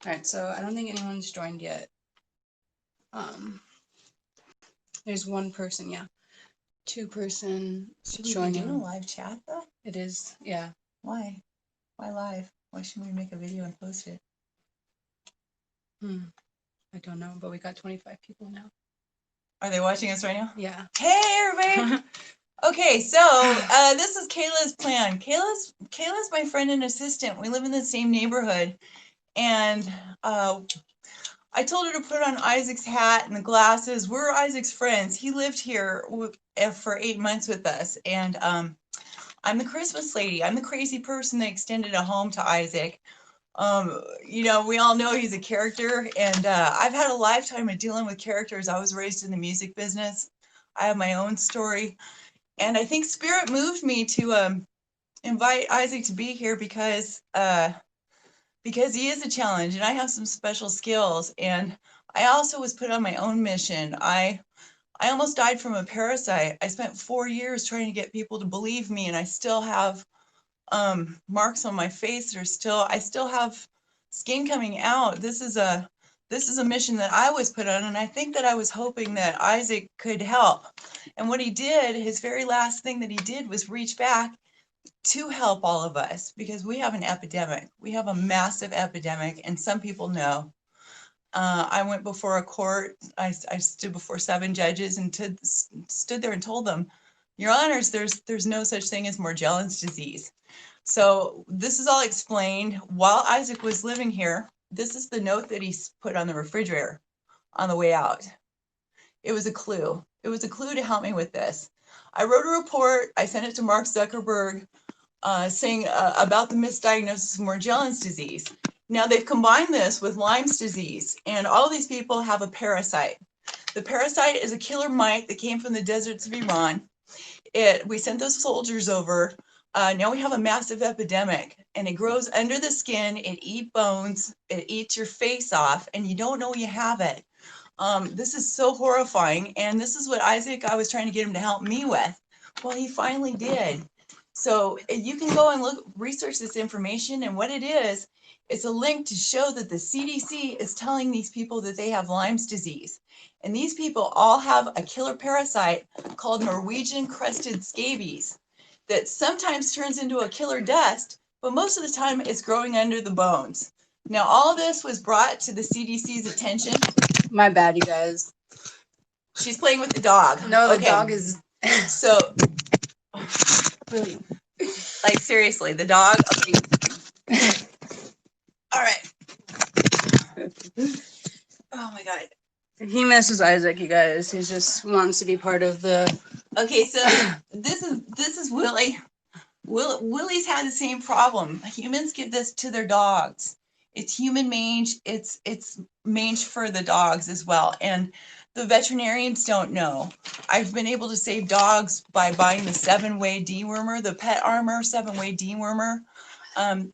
Alright, so I don't think anyone's joined yet. There's one person, yeah. 2-person Should we be joining. doing a live chat though? It is, yeah. Why? Why live? Why shouldn't we make a video and post it? I don't know, but we got 25 people now. Are they watching us right now? Yeah. Hey everybody! Okay, so this is Kayla's plan. Kayla's my friend and assistant. We live in the same neighborhood, and I told her to put on Isaac's hat and the glasses. We're Isaac's friends. He lived here for 8 months with us, and I'm the Christmas lady. I'm the crazy person that extended a home to Isaac. You know, we all know he's a character, and I've had a lifetime of dealing with characters. I was raised in the music business. I have my own story, and I think Spirit moved me to invite Isaac to be here because he is a challenge, and I have some special skills. And I also was put on my own mission. I almost died from a parasite. I spent 4 years trying to get people to believe me, and I still have marks on my face that are I still have skin coming out. This is a mission that I was put on, and I think that I was hoping that Isaac could help. And what he did, his very last thing that he did was reach back to help all of us, because we have an epidemic. We have a massive epidemic, and some people know. I went before a court. I stood before 7 judges and stood there and told them, Your Honors, there's no such thing as Morgellons disease. So this is all explained while Isaac was living here. This is the note that he put on the refrigerator on the way out. It was a clue. It was a clue to help me with this. I wrote a report. I sent it to Mark Zuckerberg saying about the misdiagnosis of Morgellons disease. Now they've combined this with Lyme's disease, and all these people have a parasite. The parasite is a killer mite that came from the deserts of Iran. We sent those soldiers over. Now we have a massive epidemic, and it grows under the skin. It eats bones. It eats your face off, and you don't know you have it. This is so horrifying, and this is what I was trying to get him to help me with. Well, he finally did. So you can go and research this information, and what it is, it's a link to show that the CDC is telling these people that they have Lyme's disease. And these people all have a killer parasite called Norwegian crested scabies that sometimes turns into a killer dust, but most of the time it's growing under the bones. Now, all of this was brought to the CDC's attention. My bad, you guys. She's playing with the dog. No, the dog is... So, like, seriously, the dog... Okay. All right. Oh, my God. He misses Isaac, you guys. He just wants to be part of the... Okay, so this is Willie. Willie's had the same problem. Humans give this to their dogs. It's human mange. It's mange for the dogs as well. And the veterinarians don't know. I've been able to save dogs by buying the 7-way dewormer, the Pet Armor 7-way dewormer.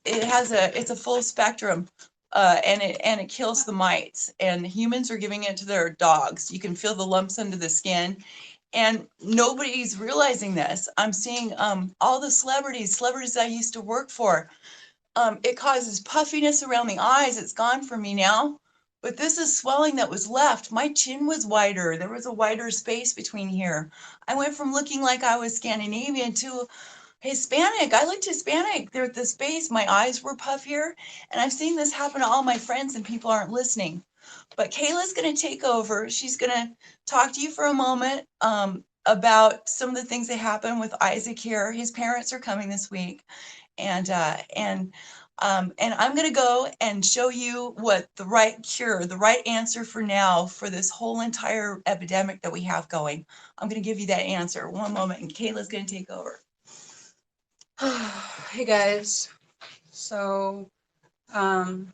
It's a full spectrum, and it kills the mites. And humans are giving it to their dogs. You can feel the lumps under the skin. And nobody's realizing this. I'm seeing all the celebrities I used to work for. It causes puffiness around the eyes. It's gone from me now. But this is swelling that was left. My chin was wider. There was a wider space between here. I went from looking like I was Scandinavian to Hispanic. I looked Hispanic. There at the space. My eyes were puffier. And I've seen this happen to all my friends, and people aren't listening. But Kayla's going to take over. She's going to talk to you for a moment about some of the things that happened with Isaac here. His parents are coming this week. And I'm going to go and show you what the right cure, the right answer for now for this whole entire epidemic that we have going. I'm going to give you that answer. One moment, and Kayla's going to take over. Hey, guys. So, the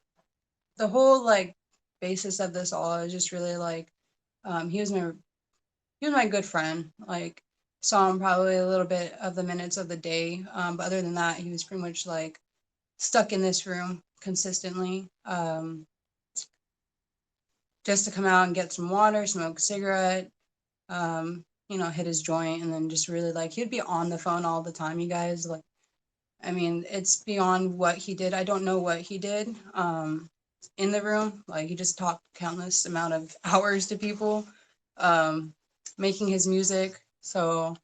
whole, like, basis of this all is just really, like, he was my good friend. Like, saw him probably a little bit of the minutes of the day. But other than that, he was pretty much, like, stuck in this room consistently, just to come out and get some water, smoke a cigarette, hit his joint, and then just really, like, he'd be on the phone all the time, you guys. Like, I mean, it's beyond what he did. I don't know what he did, in the room. Like he just talked countless amount of hours to people, making his music. So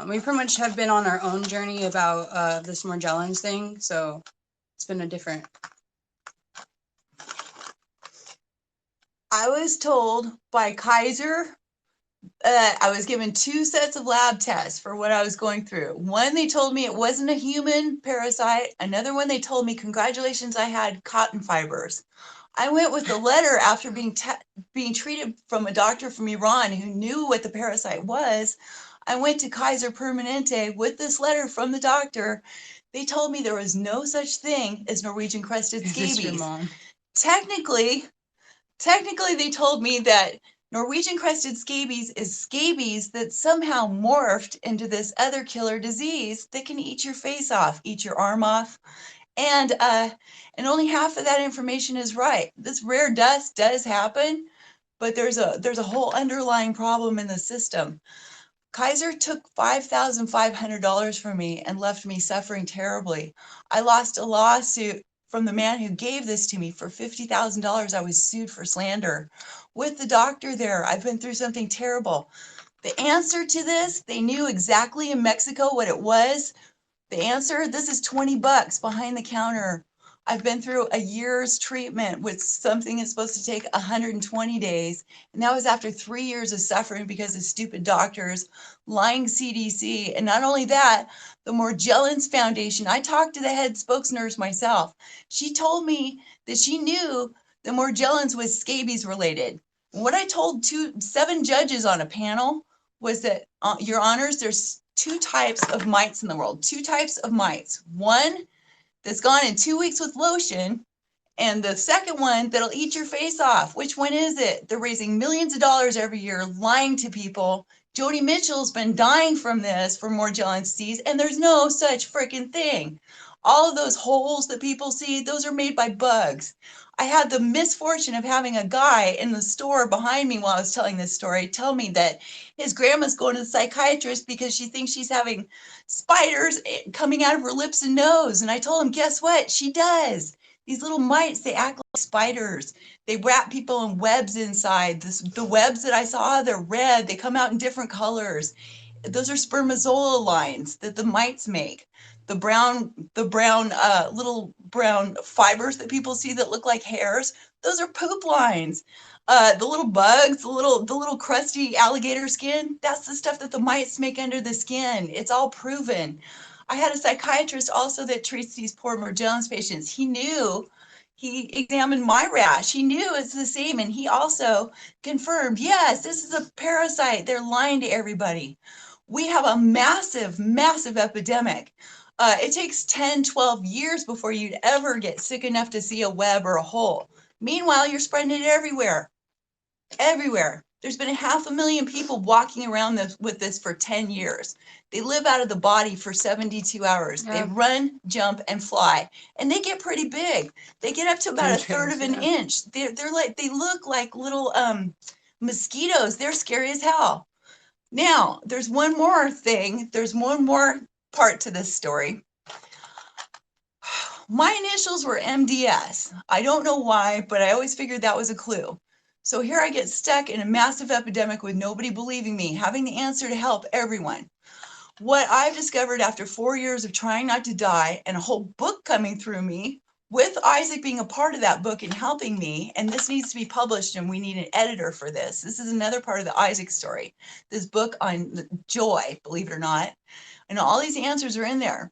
we pretty much have been on our own journey about this Morgellons thing. So it's been a different. I was told by Kaiser, I was given 2 sets of lab tests for what I was going through. One, they told me it wasn't a human parasite. Another one, they told me, congratulations, I had cotton fibers. I went with the letter after being treated from a doctor from Iran who knew what the parasite was. I went to Kaiser Permanente with this letter from the doctor. They told me there was no such thing as Norwegian crested Is this your scabies. mom? Technically, they told me that Norwegian crested scabies is scabies that somehow morphed into this other killer disease that can eat your face off, eat your arm off. And only half of that information is right. This rare dust does happen, but there's a whole underlying problem in the system. Kaiser took $5,500 from me and left me suffering terribly. I lost a lawsuit from the man who gave this to me for $50,000. I was sued for slander. With the doctor there, I've been through something terrible. The answer to this, they knew exactly in Mexico what it was. The answer, this is $20 behind the counter. I've been through a year's treatment with something that's supposed to take 120 days. And that was after 3 years of suffering because of stupid doctors, lying CDC. And not only that, the Morgellons Foundation, I talked to the head spokesnurse myself. She told me that she knew the Morgellons was scabies related. And what I told 7 judges on a panel was that, Your Honors, there's 2 types of mites in the world, 2 types of mites. One that's gone in 2 weeks with lotion, and the second one that'll eat your face off. Which one is it? They're raising millions of dollars every year, lying to people. Joni Mitchell's been dying from this for Morgellons disease, and there's no such freaking thing. All of those holes that people see, those are made by bugs. I had the misfortune of having a guy in the store behind me while I was telling this story tell me that his grandma's going to the psychiatrist because she thinks she's having spiders coming out of her lips and nose. And I told him, guess what? She does. These little mites, they act like spiders. They wrap people in webs inside. The webs that I saw, they're red. They come out in different colors. Those are spermazoa lines that the mites make. The brown little brown fibers that people see that look like hairs, those are poop lines. The little bugs, the little crusty alligator skin, that's the stuff that the mites make under the skin. It's all proven. I had a psychiatrist also that treats these poor Morgellons patients. He examined my rash. He knew it's the same. And he also confirmed, yes, this is a parasite. They're lying to everybody. We have a massive, massive epidemic. It takes 10, 12 years before you'd ever get sick enough to see a web or a hole. Meanwhile, you're spreading it everywhere. Everywhere. There's been 500,000 people walking around with this for 10 years. They live out of the body for 72 hours. Yeah. They run, jump, and fly. And they get pretty big. They get up to about a third of an inch. They look like little mosquitoes. They're scary as hell. Now, there's one more thing. There's one more part to this story. My initials were MDS. I don't know why, but I always figured that was a clue. So here I get stuck in a massive epidemic with nobody believing me, having the answer to help everyone. What I've discovered after 4 years of trying not to die and a whole book coming through me, with Isaac being a part of that book and helping me, and this needs to be published and we need an editor for this. This is another part of the Isaac story. This book on joy, believe it or not. And all these answers are in there.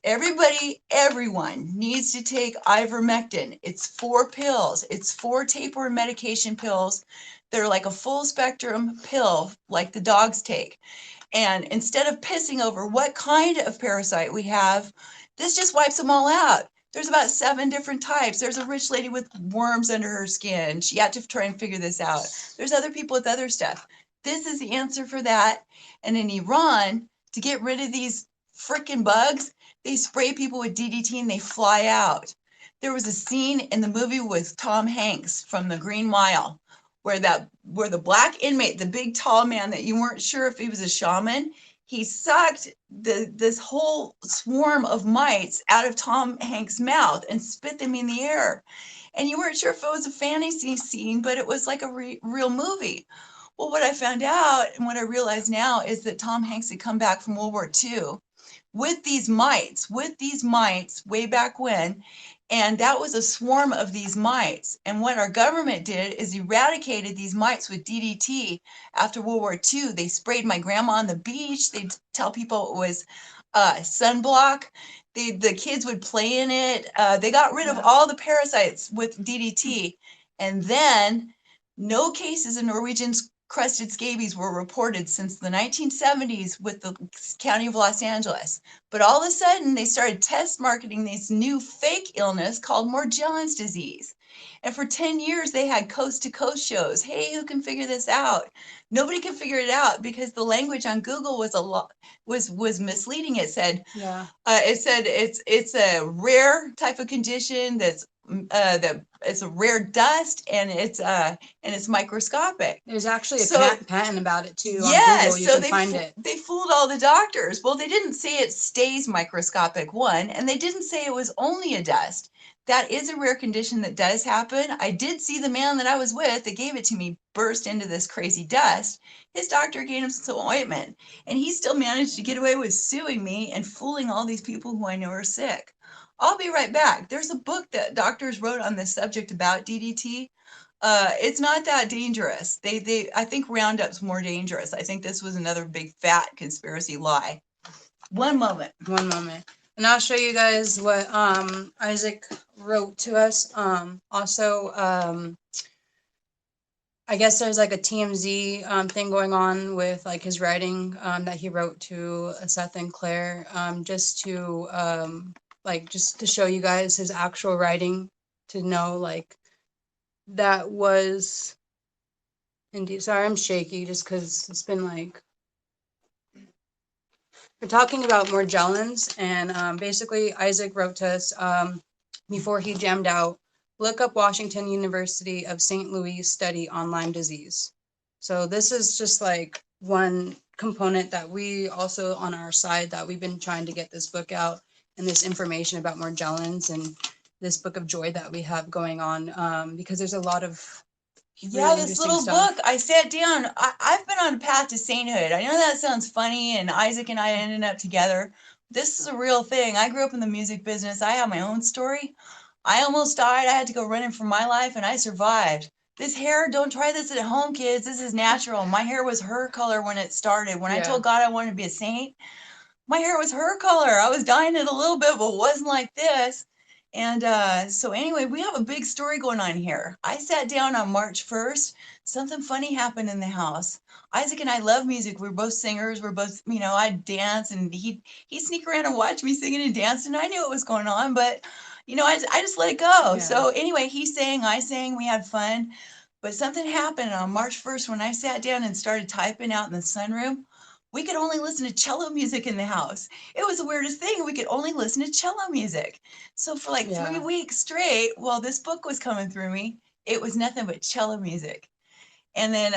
Everyone needs to take ivermectin. It's 4 pills. It's 4 tapeworm medication pills. They're like a full spectrum pill like the dogs take. And instead of pissing over what kind of parasite we have, this just wipes them all out. There's about 7 different types. There's a rich lady with worms under her skin. She had to try and figure this out. There's other people with other stuff. This is the answer for that. And in Iran, to get rid of these freaking bugs, they spray people with DDT and they fly out. There was a scene in the movie with Tom Hanks from The Green Mile where the black inmate, the big tall man that you weren't sure if he was a shaman, he sucked this whole swarm of mites out of Tom Hanks' mouth and spit them in the air. And you weren't sure if it was a fantasy scene, but it was like a real movie. Well, what I found out and what I realize now is that Tom Hanks had come back from World War II with these mites way back when. And that was a swarm of these mites. And what our government did is eradicated these mites with DDT after World War II. They sprayed my grandma on the beach. They'd tell people it was sunblock. The kids would play in it. They got rid of all the parasites with DDT. And then no cases of Norwegian crested scabies were reported since the 1970s with the county of Los Angeles. But all of a sudden, they started test marketing this new fake illness called Morgellons disease. And for 10 years, they had coast to coast shows. Hey, who can figure this out? Nobody could figure it out because the language on Google was a lot was misleading. It said it's a rare type of condition that it's a rare dust and it's microscopic. There's actually a So patent about it too on yes, Google. You so can find it. they fooled all the doctors. Well, they didn't say it stays microscopic, one, and they didn't say it was only a dust. That is a rare condition that does happen. I did see the man that I was with that gave it to me burst into this crazy dust. His doctor gave him some ointment, and he still managed to get away with suing me and fooling all these people who I know are sick. I'll be right back. There's a book that doctors wrote on this subject about DDT. It's not that dangerous. I think Roundup's more dangerous. I think this was another big fat conspiracy lie. One moment. And I'll show you guys what Isaac wrote to us. Also, I guess there's like a TMZ thing going on with like his writing that he wrote to Seth and Claire, just to show you guys his actual writing, to know like that was indeed. Sorry, I'm shaky just because it's been like, we're talking about Morgellons, and basically Isaac wrote to us before he jammed out, look up Washington University of St. Louis study on Lyme disease. So this is just like one component that we also on our side that we've been trying to get this book out and this information about Morgellons and this book of joy that we have going on, because there's a lot of this little book. I sat down. I've been on a path to sainthood. I know that sounds funny, and Isaac and I ended up together. This is a real thing. I grew up in the music business. I have my own story. I almost died. I had to go running for my life, and I survived. This hair, don't try this at home, kids. This is natural. My hair was her color when it started. When I told God I wanted to be a saint, my hair was her color. I was dyeing it a little bit, but it wasn't like this. And so anyway, we have a big story going on here. I sat down on March 1st. Something funny happened in the house. Isaac and I love music. We're both singers. We're both, I'd dance, and he'd sneak around and watch me singing and dancing. I knew what was going on, but I just let it go. So anyway, he sang, I sang, we had fun. But something happened on March 1st when I sat down and started typing out in the sunroom. We could only listen to cello music in the house. It was the weirdest thing. We could only listen to cello music. So for like 3 weeks straight, while this book was coming through me, it was nothing but cello music. And then,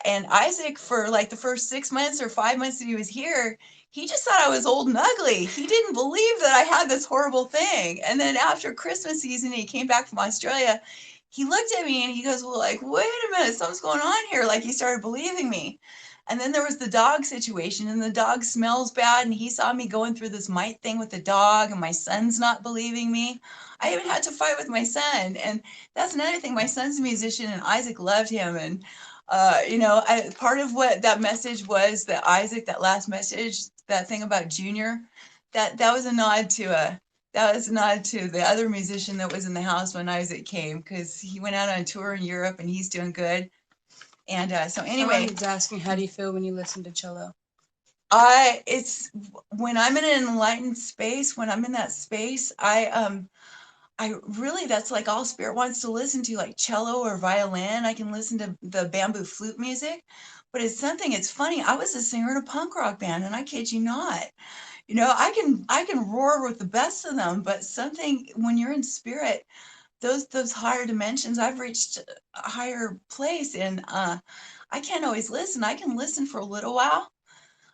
and Isaac, for like the first 6 months or 5 months that he was here, he just thought I was old and ugly. He didn't believe that I had this horrible thing. And then after Christmas season, he came back from Australia. He looked at me and he goes, well, like, wait a minute, something's going on here. Like, he started believing me. And then there was the dog situation, and the dog smells bad, and he saw me going through this mite thing with the dog, and my son's not believing me. I even had to fight with my son. And that's another thing. My son's a musician, and Isaac loved him. And, part of what that message was, that Isaac, that last message, that thing about Junior, that was a nod to the other musician that was in the house when Isaac came, because he went out on tour in Europe, and he's doing good. And so anyway, someone's asking, how do you feel when you listen to cello? It's when I'm in an enlightened space, when I'm in that space, I really, that's like all spirit wants to listen to, like cello or violin. I can listen to the bamboo flute music, but it's funny. I was a singer in a punk rock band, and I kid you not, I can roar with the best of them, but something, when you're in spirit, those higher dimensions, I've reached a higher place, and I can't always listen. I can listen for a little while,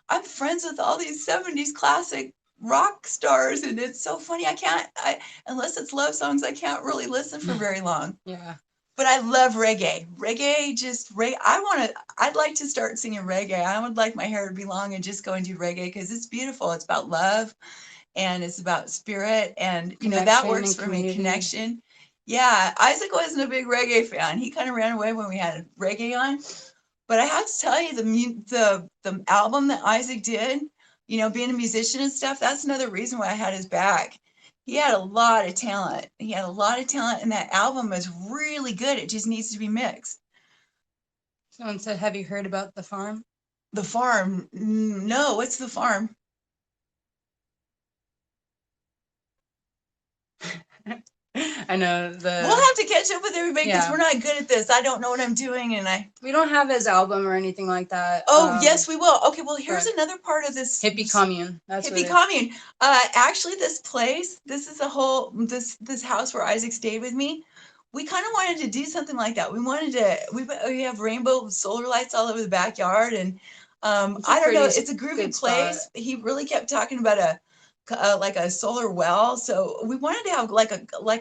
I'm friends with all these 70s classic rock stars, and it's so funny. Unless it's love songs, I can't really listen for very long. Yeah. But I love reggae. I'd like to start singing reggae. I would like my hair to be long and just go and do reggae because it's beautiful. It's about love and it's about spirit. And, that Connection works and for me. community. Connection. Yeah. Isaac wasn't a big reggae fan. He kind of ran away when we had reggae on. But I have to tell you, the album that Isaac did, being a musician and stuff, that's another reason why I had his back. He had a lot of talent. He had a lot of talent, and that album is really good. It just needs to be mixed. Someone said, "Have you heard about the farm?" The Farm. No, what's The Farm? I know We'll have to catch up with everybody because Yeah. we're not good at this. I don't know what I'm doing, we don't have his album or anything like that. Yes, we will. Okay, well, here's but another part of this hippie commune. That's what hippie commune. Actually, this place, this is a whole this house where Isaac stayed with me. We kind of wanted to do something like that. We have rainbow solar lights all over the backyard, and I don't know, it's a groovy place. He really kept talking about like a solar well, so we wanted to have like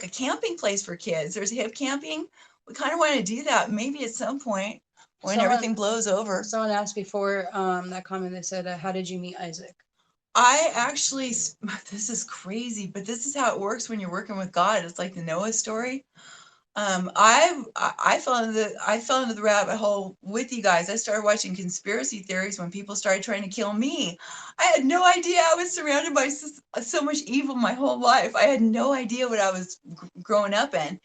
a camping place for kids. There's hip camping. We kind of wanted to do that maybe at some point when everything blows over. Someone asked before that comment. They said, "How did you meet Isaac?" I actually, this is crazy, but this is how it works when you're working with God. It's like the Noah story. I fell into the rabbit hole with you guys. I started watching conspiracy theories when people started trying to kill me. I had no idea I was surrounded by so much evil my whole life. I had no idea what I was growing up in.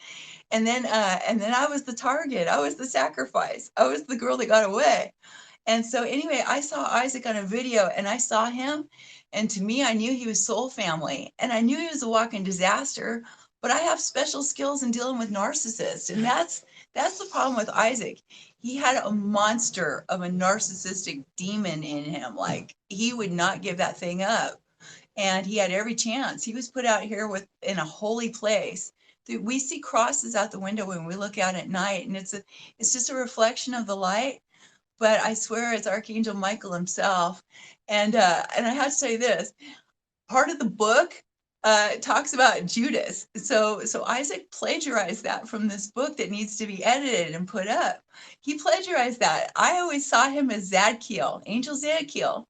And then I was the target. I was the sacrifice. I was the girl that got away. And so anyway, I saw Isaac on a video and I saw him. And to me, I knew he was soul family and I knew he was a walking disaster, but I have special skills in dealing with narcissists. And that's the problem with Isaac. He had a monster of a narcissistic demon in him. Like he would not give that thing up. And he had every chance. He was put out here in a holy place. We see crosses out the window when we look out at night, and it's just a reflection of the light, but I swear it's Archangel Michael himself. And I have to say this, part of the book talks about Judas. So Isaac plagiarized that from this book that needs to be edited and put up. He plagiarized that. I always saw him as Zadkiel, Angel Zadkiel.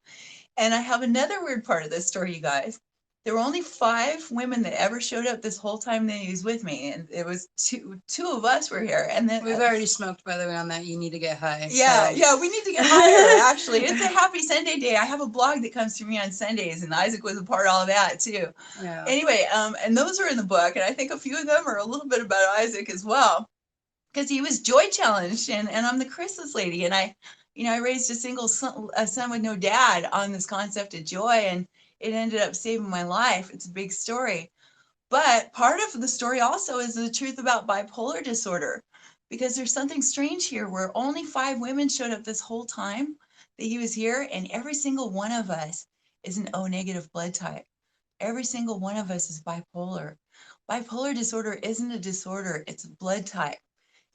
And I have another weird part of this story, you guys. There were only 5 women that ever showed up this whole time that he was with me, and it was two of us were here. And then we've already smoked, by the way, on that. You need to get high. Yeah, so. Yeah, we need to get higher. Actually, it's a happy Sunday day. I have a blog that comes through me on Sundays, and Isaac was a part of all of that too. Yeah. Anyway, and those are in the book, and I think a few of them are a little bit about Isaac as well, because he was joy challenged, and I'm the Christmas lady, and I raised a single son, a son with no dad on this concept of joy, and it ended up saving my life. It's a big story. But part of the story also is the truth about bipolar disorder, because there's something strange here where only 5 women showed up this whole time that he was here, and every single one of us is an O negative blood type. Every single one of us is bipolar. Bipolar disorder isn't a disorder, it's a blood type.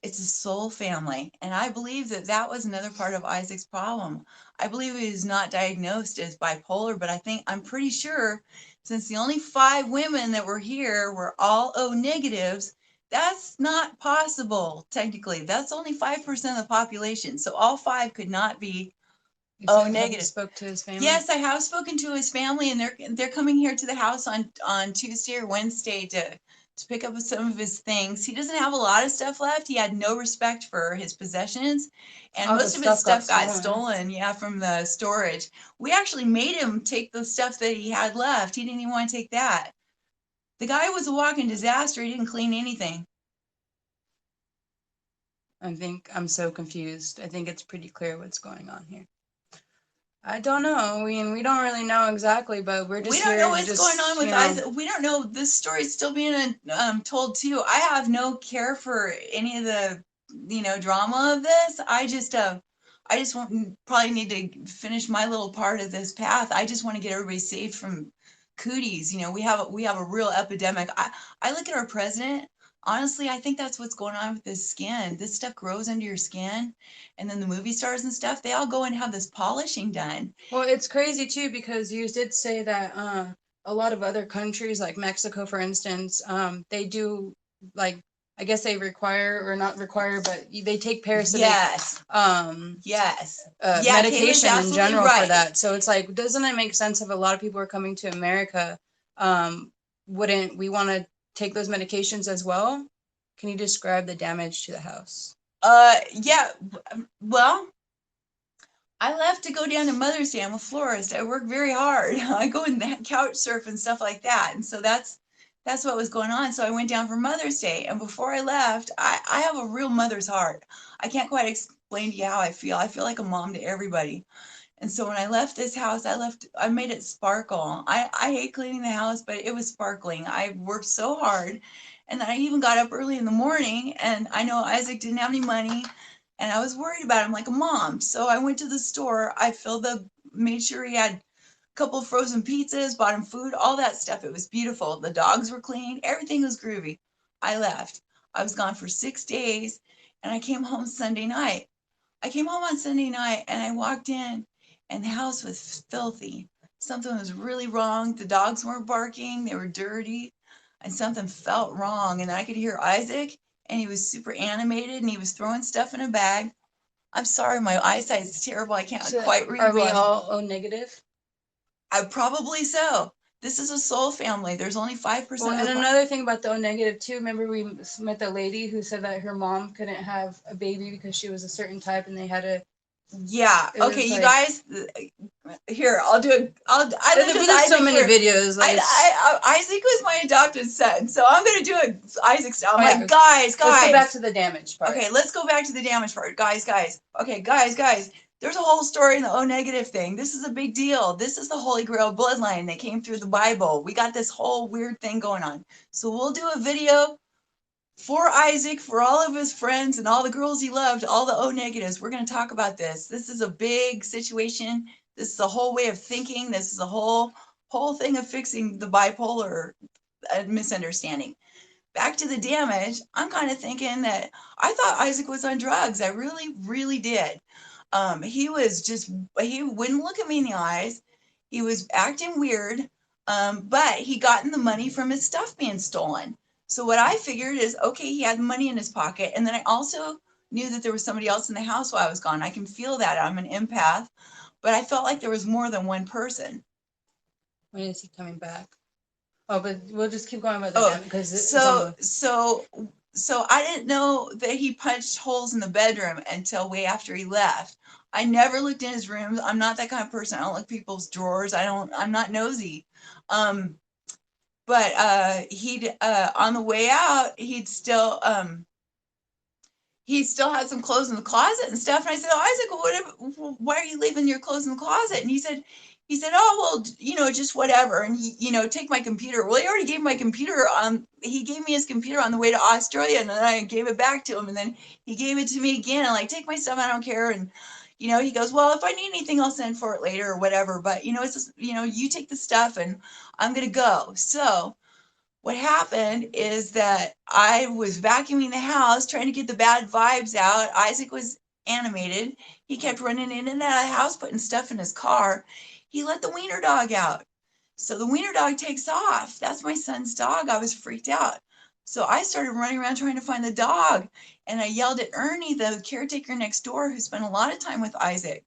It's a soul family. And I believe that was another part of Isaac's problem. I believe he was not diagnosed as bipolar, but I'm pretty sure since the only 5 women that were here were all O negatives, that's not possible, technically. That's only 5% of the population. So all 5 could not be O negative. Spoke to his family? Yes, I have spoken to his family, and they're coming here to the house on Tuesday or Wednesday to pick up some of his things. He doesn't have a lot of stuff left. He had no respect for his possessions, and most of his stuff got stolen. Yeah, from the storage. We actually made him take the stuff that he had left. He didn't even want to take that. The guy was a walking disaster. He didn't clean anything. I think I'm so confused. I think it's pretty clear what's going on here. I don't know. We don't really know exactly, but we're just we don't know what's going on with Isaac. We don't know. This story's still being told too. I have no care for any of the drama of this. I just probably need to finish my little part of this path. I just want to get everybody safe from cooties. We have a real epidemic. I look at our president. honestly, I think that's what's going on with this skin. This stuff grows under your skin, and then the movie stars and stuff, they all go and have this polishing done. Well, it's crazy too because you did say that a lot of other countries, like Mexico, for instance, they do like I guess they require or not require, but they take parasitic Yes, yes. Yeah, Kayla's medication in absolutely general for right. that. So it's like, doesn't it make sense if a lot of people are coming to America, wouldn't we want to take those medications as well? Can you describe the damage to the house? Yeah, well, I left to go down to Mother's Day. I'm a florist. I work very hard. I go and couch surf and stuff like that. And so that's what was going on. So I went down for Mother's Day. And before I left, I have a real mother's heart. I can't quite explain to you how I feel. I feel like a mom to everybody. And so when I left this house, I made it sparkle. I hate cleaning the house, but it was sparkling. I worked so hard. And then I even got up early in the morning, and I know Isaac didn't have any money, and I was worried about him like a mom. So I went to the store. Made sure he had a couple of frozen pizzas, bought him food, all that stuff. It was beautiful. The dogs were clean. Everything was groovy. I left. I was gone for 6 days, and I came home Sunday night. I came home on Sunday night and I walked in and the house was filthy. Something was really wrong. The dogs weren't barking, they were dirty, and something felt wrong. And I could hear Isaac, and he was super animated and he was throwing stuff in a bag. I'm sorry, my eyesight is terrible. I can't So quite read are we well. all O negative? I probably so. This is a soul family. There's only 5% Well, of and the another thing about the O negative too, remember we met the lady who said that her mom couldn't have a baby because she was a certain type and they had to, yeah. it Okay, was you like, guys. Here, I'll do it. I lived with there's so Isaac many for videos, like it's, Isaac was my adopted son, so I'm gonna do it Isaac style. I'm oh like, yeah, guys, let's go back guys. to the damage part. Okay, let's go back to the damage part, guys. Okay, guys. There's a whole story in the O negative thing. This is a big deal. This is the Holy Grail bloodline that came through the Bible. We got this whole weird thing going on. So we'll do a video for Isaac, for all of his friends and all the girls he loved, all the O negatives. We're going to talk about this. This is a big situation. This is a whole way of thinking. This is a whole thing of fixing the bipolar misunderstanding. Back to the damage. I'm kind of thinking that I thought Isaac was on drugs. I really did. He was just, he wouldn't look at me in the eyes. He was acting weird. But he gotten the money from his stuff being stolen. So what I figured is, okay, he had money in his pocket. And then I also knew that there was somebody else in the house while I was gone. I can feel that. I'm an empath. But I felt like there was more than one person. When is he coming back? Oh, but we'll just keep going about the Oh, damage because it's so almost. so I didn't know that he punched holes in the bedroom until way after he left. I never looked in his rooms. I'm not that kind of person. I don't look people's drawers. I'm not nosy. Um, but he'd on the way out, he still had some clothes in the closet and stuff. And I said, oh, Isaac, why are you leaving your clothes in the closet? And he said, oh, well, just whatever. And take my computer. Well, he already gave my computer he gave me his computer on the way to Australia, and then I gave it back to him. And then he gave it to me again. And like, take my stuff. I don't care. And, he goes, well, if I need anything, I'll send for it later or whatever. But, it's just, you take the stuff and I'm going to go. So, what happened is that I was vacuuming the house, trying to get the bad vibes out. Isaac was animated. He kept running in and out of the house, putting stuff in his car. He let the wiener dog out. So the wiener dog takes off. That's my son's dog. I was freaked out. So I started running around trying to find the dog. And I yelled at Ernie, the caretaker next door, who spent a lot of time with Isaac.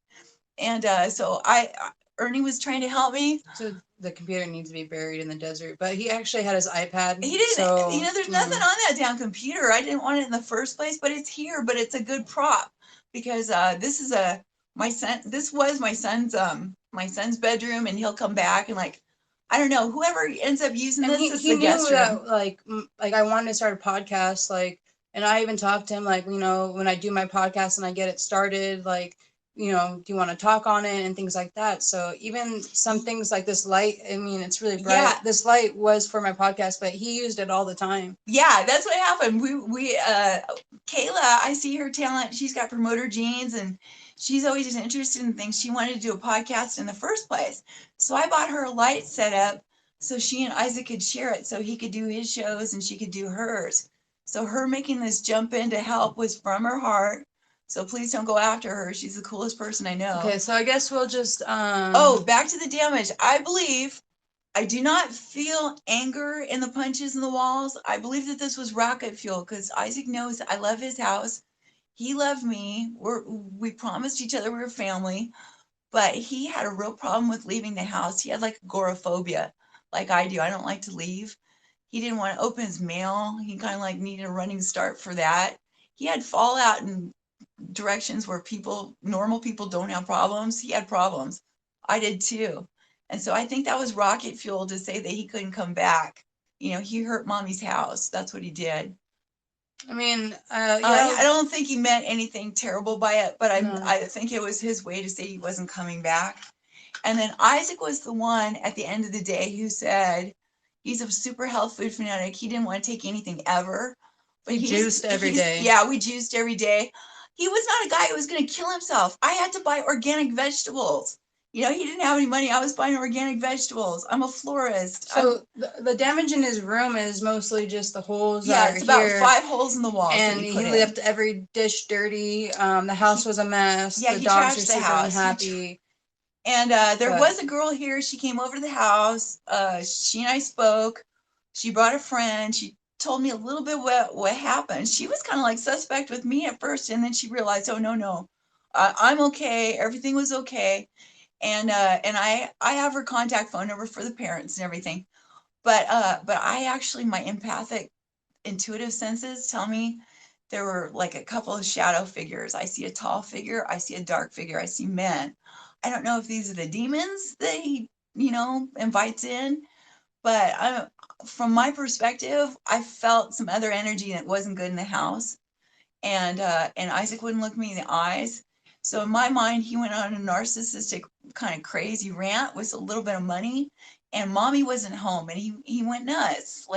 And Ernie was trying to help me. So the computer needs to be buried in the desert, but he actually had his iPad. He didn't, so there's nothing on that damn computer. I didn't want it in the first place, but it's here. But it's a good prop because this is this was my son's bedroom, and he'll come back and like, I don't know, whoever ends up using and this is he the knew guest room. that like I wanted to start a podcast, like, and I even talked to him like, when I do my podcast and I get it started, like, do you want to talk on it and things like that. So even some things like this light, I mean, it's really bright. Yeah. This light was for my podcast, but he used it all the time. Yeah, that's what happened. We Kayla, I see her talent. She's got promoter genes, and she's always just interested in things. She wanted to do a podcast in the first place. So I bought her a light setup so she and Isaac could share it, so he could do his shows and she could do hers. So her making this jump in to help was from her heart. So please don't go after her. She's the coolest person I know. Okay, so I guess we'll just Oh, back to the damage. I believe I do not feel anger in the punches in the walls. I believe that this was rocket fuel because Isaac knows I love his house. He loved me. We promised each other we were family, but he had a real problem with leaving the house. He had like agoraphobia, like I do. I don't like to leave. He didn't want to open his mail. He kind of like needed a running start for that. He had fallout in directions where normal people don't have problems. He had problems. I did too. And so I think that was rocket fuel to say that he couldn't come back. You know, he hurt mommy's house. That's what he did. I mean, I don't think he meant anything terrible by it, but No. I think it was his way to say he wasn't coming back. And then Isaac was the one at the end of the day who said he's a super health food fanatic. He didn't want to take anything ever. But We juiced every day. Yeah, we juiced every day. He was not a guy who was going to kill himself. I had to buy organic vegetables. You know, he didn't have any money. I was buying organic vegetables. I'm a florist. So the damage in his room is mostly just the holes Yeah, that it's are about here, 5 holes in the walls that and he he put in. left every dish dirty. The house was a mess. Yeah, the he dogs trashed are the super house. unhappy. And there But- was a girl here. She came over to the house. She and I spoke. She brought a friend. She told me a little bit what happened. She was kind of like suspect with me at first, and then she realized, oh no, I'm okay. Everything was okay. And I have her contact phone number for the parents and everything. But I actually, my empathic intuitive senses tell me there were like a couple of shadow figures. I see a tall figure, I see a dark figure, I see men. I don't know if these are the demons that he, invites in, but from my perspective, I felt some other energy that wasn't good in the house. And Isaac wouldn't look me in the eyes. So in my mind, he went on a narcissistic kind of crazy rant with a little bit of money, and mommy wasn't home, and he went nuts.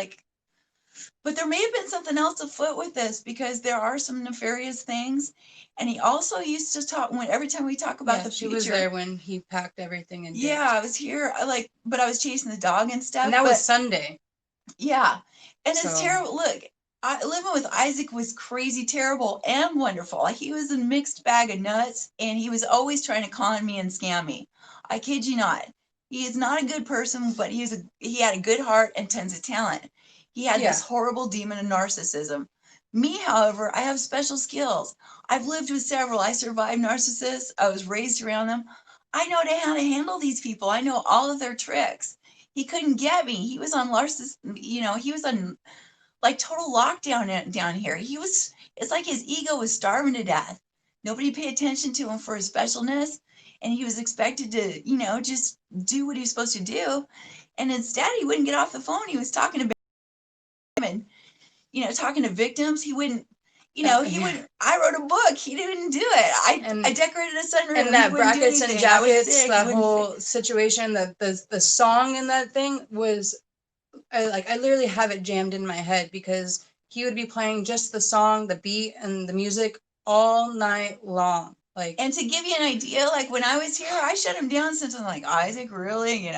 But there may have been something else afoot with this because there are some nefarious things. And he also used to talk every time we talk about yeah, the she future. was there when he packed everything and Yeah, I was here. But I was chasing the dog and stuff. And that was Sunday. Yeah. And it's So- terrible. Look, living with Isaac was crazy, terrible, and wonderful. He was a mixed bag of nuts, and he was always trying to con me and scam me. I kid you not. He is not a good person, but he had a good heart and tons of talent. He had this Yeah. horrible demon of narcissism. Me, however, I have special skills. I've lived with several. I survived narcissists. I was raised around them. I know how to handle these people. I know all of their tricks. He couldn't get me. He was on narcissist, he was on like total lockdown down here. It's like his ego was starving to death. Nobody paid attention to him for his specialness, and he was expected to, just do what he was supposed to do. And instead, he wouldn't get off the phone. He was talking to him and, talking to victims. He wouldn't. He wouldn't. I wrote a book. He didn't do it. I decorated a sunroom. And that He wouldn't do brackets and anything. I was jackets, sick. that whole situation, the song in that thing was, I literally have it jammed in my head because he would be playing just the song, the beat, and the music all night long. And to give you an idea, like when I was here, I shut him down since I'm like, Isaac, really,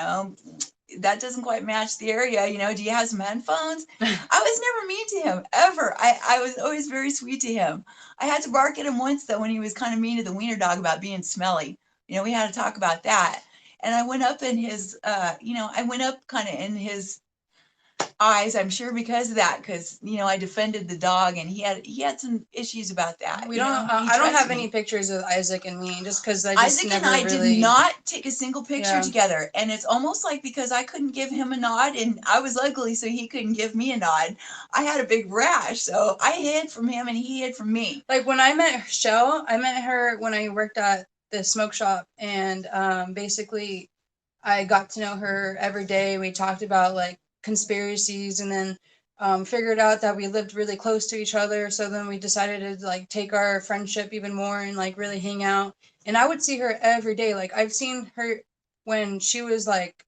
that doesn't quite match the area. Do you have some headphones? I was never mean to him, ever. I was always very sweet to him. I had to bark at him once, though, when he was kind of mean to the wiener dog about being smelly. We had to talk about that. And I went up in his, I went up kind of in his eyes, I'm sure, because of that, because I defended the dog, and he had some issues about that. We don't. I don't have any pictures of Isaac and me, just because Isaac and I did not take a single picture together, and it's almost like because I couldn't give him a nod, and I was ugly, so he couldn't give me a nod. I had a big rash, so I hid from him, and he hid from me. Like when I met Shell, I met her when I worked at the smoke shop, and basically, I got to know her every day. We talked about like conspiracies, and then figured out that we lived really close to each other. So then we decided to like take our friendship even more and like really hang out. And I would see her every day. Like I've seen her when she was like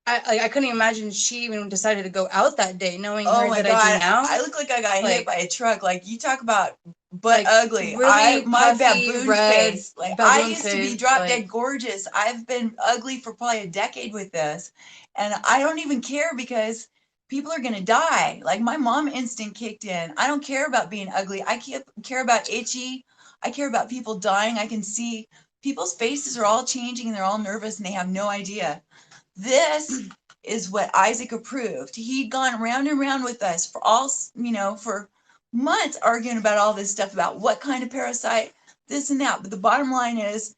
I couldn't imagine she even decided to go out that day, knowing her that I do now. I look like I got hit by a truck. Like you talk about butt like, ugly. Really my puffy, baboon red, face. Like baboon I used to be face, drop dead gorgeous. I've been ugly for probably a decade with this, and I don't even care because people are going to die. Like my mom instinct kicked in. I don't care about being ugly. I care about itchy. I care about people dying. I can see people's faces are all changing and they're all nervous and they have no idea. This is what Isaac approved. He'd gone round and round with us for all, for months arguing about all this stuff about what kind of parasite, this and that. But the bottom line is,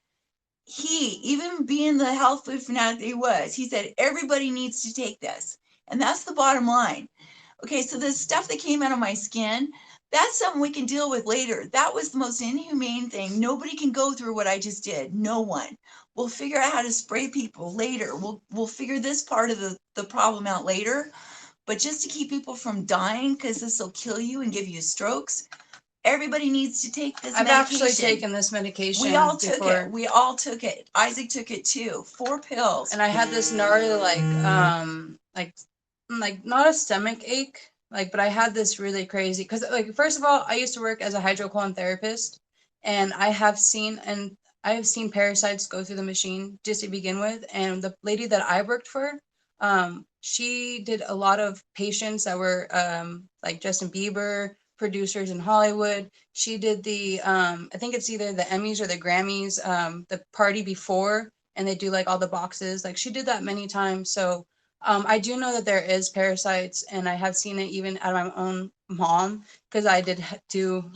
he, even being the health food fanatic that he was, he said, everybody needs to take this. And that's the bottom line. Okay, so the stuff that came out of my skin, that's something we can deal with later. That was the most inhumane thing. Nobody can go through what I just did. No one. We'll figure out how to spray people later. We'll figure this part of the problem out later. But just to keep people from dying, because this will kill you and give you strokes, everybody needs to take this I've medication. actually taken this medication We all took before, it. We all took it. Isaac took it too. 4 pills. and I had this gnarly like not a stomach ache, like, but I had this really crazy because, like, first of all, I used to work as a hydrocolon therapist, and I have seen parasites go through the machine just to begin with. And the lady that I worked for, she did a lot of patients that were like Justin Bieber, producers in Hollywood. She did the I think it's either the Emmys or the Grammys, the party before, and they do like all the boxes. Like, she did that many times. So I do know that there is parasites, and I have seen it even out of my own mom, because I did do.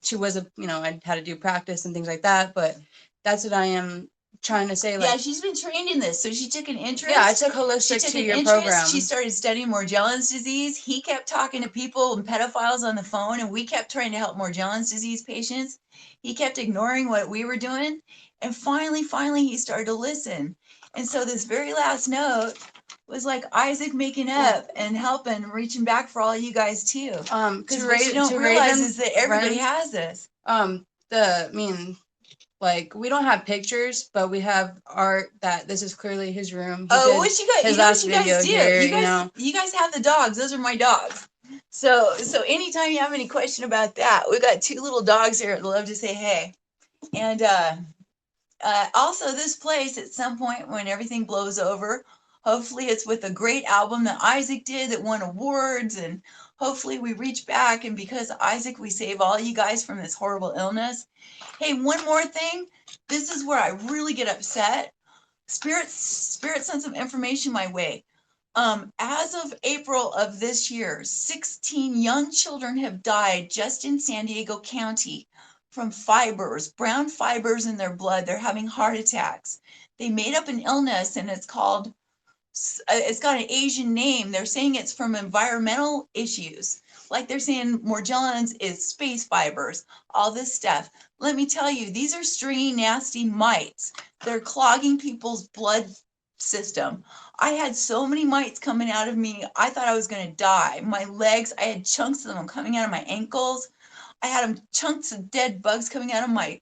She was I had to do practice and things like that. But that's what I am trying to say. Like, Yeah, she's been trained in this, so she took an interest. yeah, I took She holistic took to an your interest. program. She started studying Morgellons disease. He kept talking to people and pedophiles on the phone, and we kept trying to help Morgellons disease patients. He kept ignoring what we were doing, and finally, he started to listen. And so this very last note was like Isaac making up and helping, reaching back for all you guys too. Because what you don't realize is that everybody has this. Like, we don't have pictures, but we have art that this is clearly his room. Oh, what you guys, his last video here, you guys have the dogs. Those are my dogs. So anytime you have any question about that, we got 2 little dogs here that love to say hey. And also this place at some point when everything blows over, hopefully it's with a great album that Isaac did that won awards, and hopefully we reach back, and because of Isaac, we save all you guys from this horrible illness. Hey, one more thing. This is where I really get upset. Spirit sent some information my way. As of April of this year, 16 young children have died just in San Diego County from fibers, brown fibers in their blood. They're having heart attacks. They made up an illness, and it's got an Asian name. They're saying it's from environmental issues. Like they're saying Morgellons is space fibers, all this stuff. Let me tell you, these are stringy, nasty mites. They're clogging people's blood system. I had so many mites coming out of me. I thought I was going to die. My legs, I had chunks of them coming out of my ankles. I had chunks of dead bugs coming out of my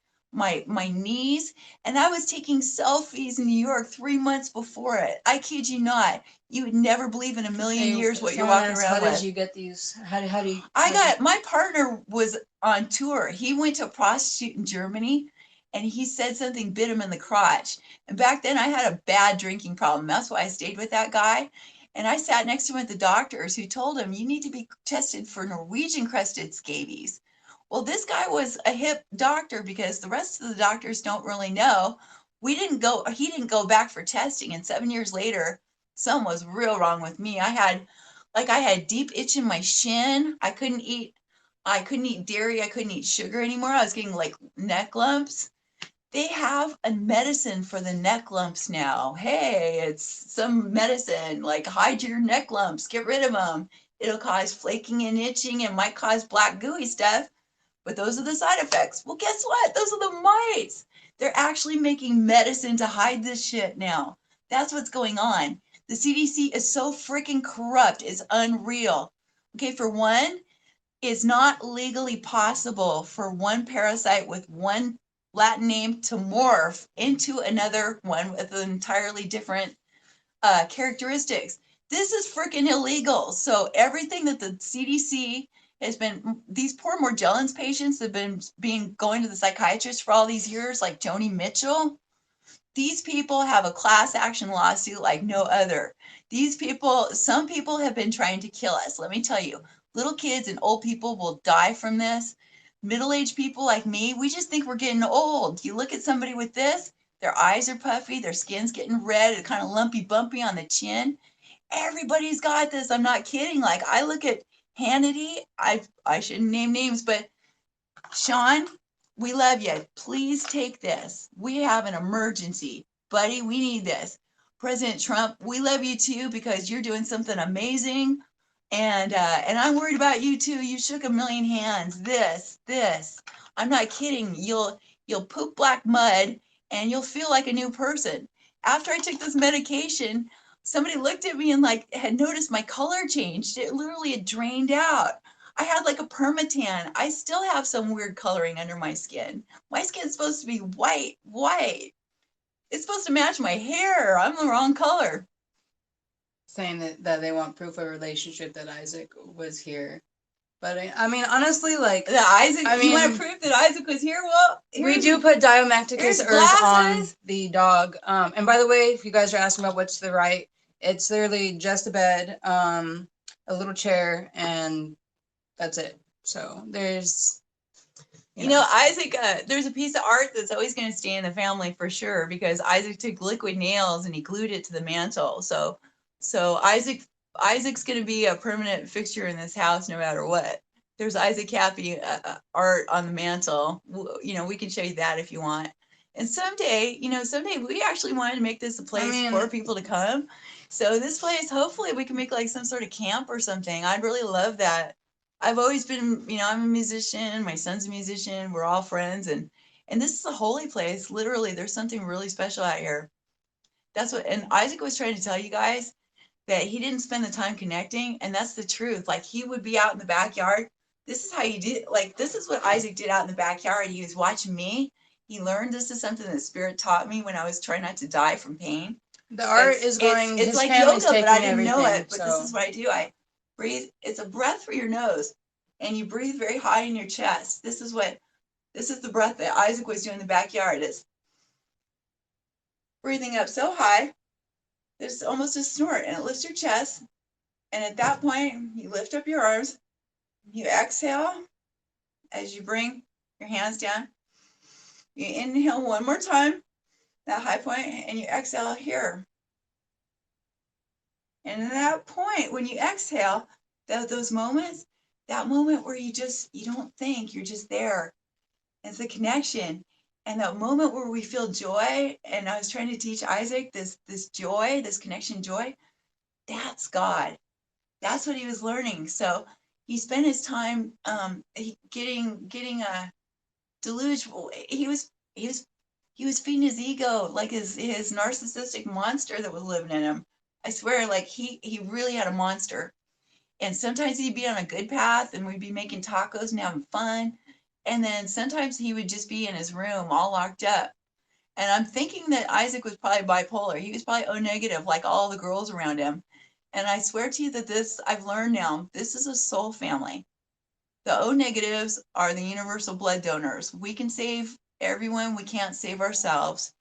knees, and I was taking selfies in New York 3 months before it. I kid you not. You would never believe in a million years what you're walking around with. How did you get these? How do you? My partner was on tour. He went to a prostitute in Germany, and he said something bit him in the crotch. And back then I had a bad drinking problem. That's why I stayed with that guy. And I sat next to him at the doctors, who told him, you need to be tested for Norwegian crested scabies. Well, this guy was a hip doctor, because the rest of the doctors don't really know. He didn't go back for testing, and 7 years later, something was real wrong with me. I had deep itch in my shin. I couldn't eat dairy. I couldn't eat sugar anymore. I was getting like neck lumps. They have a medicine for the neck lumps now. Hey, it's some medicine, like hide your neck lumps, get rid of them. It'll cause flaking and itching, and might cause black gooey stuff. But those are the side effects. Well, guess what? Those are the mites. They're actually making medicine to hide this shit now. That's what's going on. The CDC is so freaking corrupt. It's unreal. Okay, for one, it's not legally possible for one parasite with one Latin name to morph into another one with entirely different characteristics. This is freaking illegal. So everything that the CDC has been, these poor Morgellons patients have been going to the psychiatrist for all these years, like Joni Mitchell. these people have a class action lawsuit like no other. These people, some people have been trying to kill us. Let me tell you, little kids and old people will die from this. Middle-aged people like me, we just think we're getting old. You look at somebody with this, their eyes are puffy, their skin's getting red, and kind of lumpy bumpy on the chin. Everybody's got this. I'm not kidding. Like I look at Hannity, I shouldn't name names, but Sean, we love you. Please take this. We have an emergency. Buddy, we need this. President Trump, we love you too because you're doing something amazing. And I'm worried about you too. You shook a million hands. This. I'm not kidding. You'll poop black mud and you'll feel like a new person. After I took this medication, somebody looked at me and like had noticed my color changed. It literally had drained out. I had like a permatan. I still have some weird coloring under my skin. My skin's supposed to be white. It's supposed to match my hair. I'm the wrong color. Saying that they want proof of relationship that Isaac was here. But I mean, honestly, like Isaac, I mean, you want to prove that Isaac was here? Well, we do put Diomacticus Earth on glasses. the dog. And by the way, if you guys are asking about what's to the right, it's literally just a bed, a little chair, and that's it. So there's, you know, Isaac, there's a piece of art that's always going to stay in the family for sure because Isaac took liquid nails and he glued it to the mantle. So Isaac's going to be a permanent fixture in this house no matter what. There's Isaac Kappy art on the mantle. You know, we can show you that if you want. And someday we actually wanted to make this a place for people to come. So this place, hopefully we can make like some sort of camp or something. I'd really love that. I've always been, you know, I'm a musician, my son's a musician, we're all friends, and this is a holy place. Literally, there's something really special out here. That's what, and Isaac was trying to tell you guys that he didn't spend the time connecting, and that's the truth. Like he would be out in the backyard. This is how you did, like this is what Isaac did out in the backyard. He was watching me. He learned this is something that Spirit taught me when I was trying not to die from pain. The art is going. It's his like family's yoga, taking but I didn't everything, know it. But so. this is what I do. I breathe. It's a breath for your nose, and you breathe very high in your chest. This is the breath that Isaac was doing in the backyard. Is breathing up so high, it's almost a snort, and it lifts your chest. And at that point, you lift up your arms. You exhale as you bring your hands down. You inhale one more time, that high point, and you exhale here. And at that point, when you exhale, those moments, that moment where you don't think, you're just there. It's a connection. And that moment where we feel joy, and I was trying to teach Isaac this joy, this connection joy, that's God. That's what he was learning. So he spent his time getting a deluge. He was feeding his ego, like his narcissistic monster that was living in him. I swear, like he really had a monster. And sometimes he'd be on a good path and we'd be making tacos and having fun. And then sometimes he would just be in his room all locked up. And I'm thinking that Isaac was probably bipolar. He was probably O negative, like all the girls around him. And I swear to you that this, I've learned now, this is a soul family. The O negatives are the universal blood donors. We can save everyone, we can't save ourselves.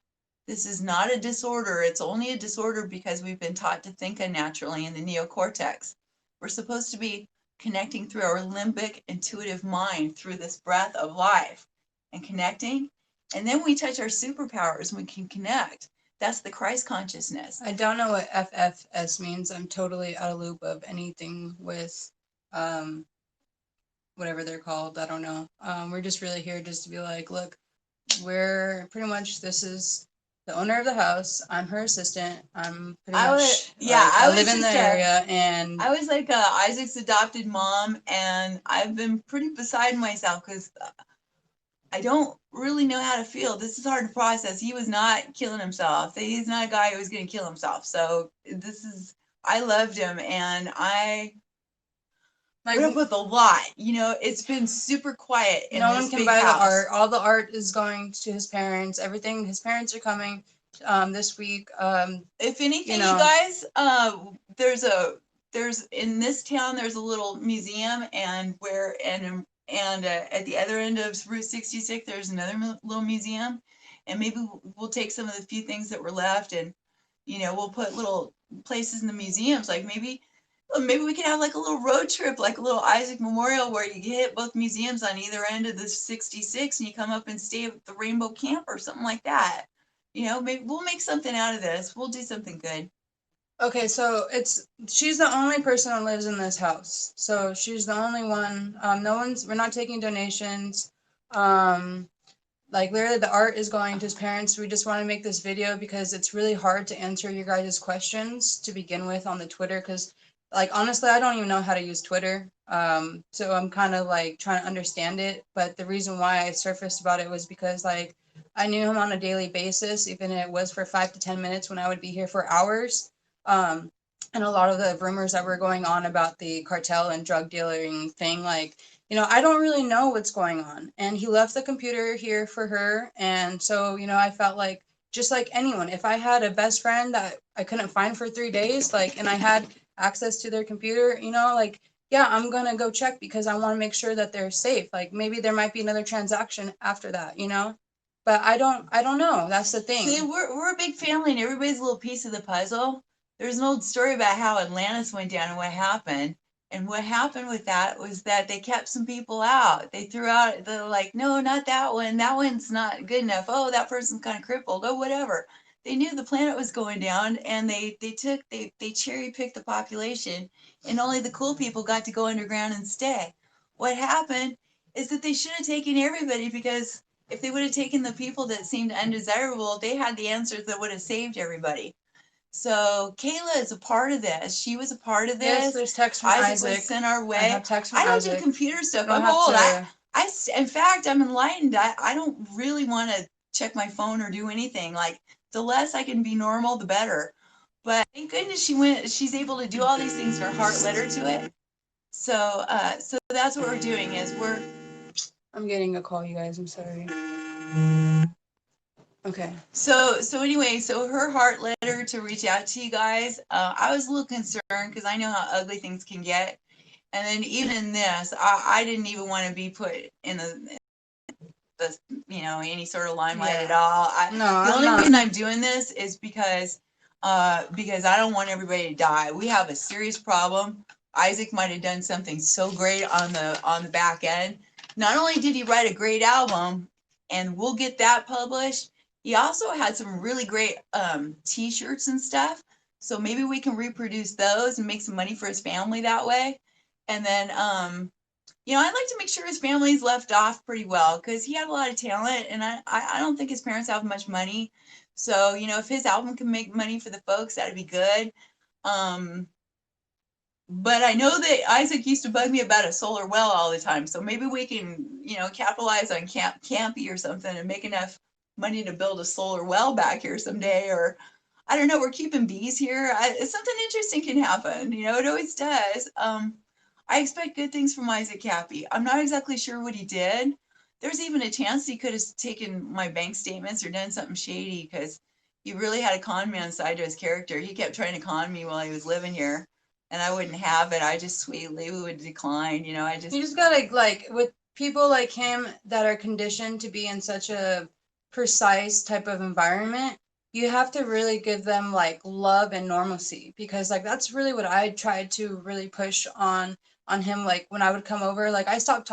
This is not a disorder. It's only a disorder because we've been taught to think unnaturally in the neocortex. We're supposed to be connecting through our limbic intuitive mind through this breath of life and connecting. And then we touch our superpowers and we can connect. That's the Christ consciousness. I don't know what FFS means. I'm totally out of loop of anything with whatever they're called. I don't know. We're just really here just to be like, look, we're pretty much, this is the owner of the house. I'm her assistant. I'm pretty much, I live in the area, and I was like Isaac's adopted mom, and I've been pretty beside myself because I don't really know how to feel. This is hard to process. He was not killing himself. He's not a guy who was going to kill himself. So I loved him, and I put up with a lot. You know, it's been super quiet in no this one can big buy house. the art. All the art is going to his parents. Everything, his parents are coming this week. If anything, you know, guys, there's in this town there's a little museum, and at the other end of Route 66 there's another little museum, and maybe we'll take some of the few things that were left, and we'll put little places in the museums. Like maybe we can have like a little road trip, like a little Isaac Memorial, where you hit both museums on either end of the 66, and you come up and stay at the Rainbow Camp or something like that. Maybe we'll make something out of this. We'll do something good. Okay, so she's the only person that lives in this house. So she's the only one. We're not taking donations. Like literally the art is going to his parents. We just want to make this video because it's really hard to answer your guys' questions to begin with on the Twitter, because like honestly I don't even know how to use Twitter. So I'm kind of like trying to understand it, but the reason why I surfaced about it was because like I knew him on a daily basis, even if it was for 5 to 10 minutes when I would be here for hours. um and a lot of the rumors that were going on about the cartel and drug dealing thing, like, I don't really know what's going on. And he left the computer here for her. And so, I felt like, just like anyone, if I had a best friend that I couldn't find for 3 days, like, and I had access to their computer, like, yeah, I'm going to go check because I want to make sure that they're safe. Like, maybe there might be another transaction after that. But I don't know. That's the thing. See, we're a big family, and everybody's a little piece of the puzzle. There's an old story about how Atlantis went down and what happened. And what happened with that was that they kept some people out. They threw out, they're like, no, not that one. That one's not good enough. Oh, that person's kind of crippled. Oh, whatever. They knew the planet was going down, and they cherry picked the population, and only the cool people got to go underground and stay. What happened is that they should have taken everybody, because if they would have taken the people that seemed undesirable, they had the answers that would have saved everybody. So Kayla is a part of this. She was a part of Yes, this. there's text from Isaac was Isaac. sent our I way. have text from I don't do Isaac. computer stuff. You don't I'm have old. to. In fact, I'm enlightened. I don't really want to check my phone or do anything. Like, the less I can be normal, the better. But thank goodness she's able to do all these things. Her heart led her to it. So that's what we're doing is I'm getting a call, you guys. I'm sorry. Okay. So anyway, so her heart led her to reach out to you guys. I was a little concerned because I know how ugly things can get. And then even in this, I didn't even want to be put in the any sort of limelight at all. The only reason I'm doing this is because I don't want everybody to die. We have a serious problem. Isaac might have done something so great on the back end. Not only did he write a great album, and we'll get that published, he also had some really great t-shirts and stuff. So maybe we can reproduce those and make some money for his family that way. And then I'd like to make sure his family's left off pretty well, because he had a lot of talent, and I don't think his parents have much money. So, if his album can make money for the folks, that'd be good. Um, but I know that Isaac used to bug me about a solar well all the time. So maybe we can, capitalize on Kappy or something and make enough money to build a solar well back here someday. Or I don't know, we're keeping bees here. Something interesting can happen. It always does. I expect good things from Isaac Kappy. I'm not exactly sure what he did. There's even a chance he could have taken my bank statements or done something shady, because he really had a con man side to his character. He kept trying to con me while he was living here, and I wouldn't have it. I just sweetly would decline. You just gotta, like, with people like him that are conditioned to be in such a precise type of environment, you have to really give them like love and normalcy, because like that's really what I tried to really push on him. Like when I would come over, like I stopped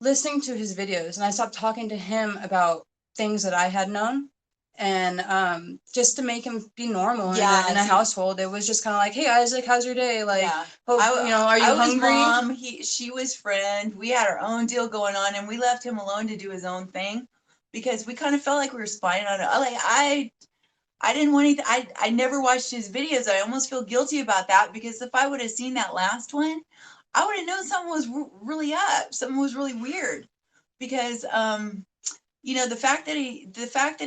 listening to his videos, and I stopped talking to him about things that I had known. And just to make him be normal in a household, it was just kind of like, hey Isaac, how's your day? Like, hope, are you I was hungry? mom. She was friend. We had our own deal going on, and we left him alone to do his own thing, because we kind of felt like we were spying on it. I didn't want anything. I never watched his videos. I almost feel guilty about that, because if I would have seen that last one, I would have known something was really up. Something was really weird, because the fact that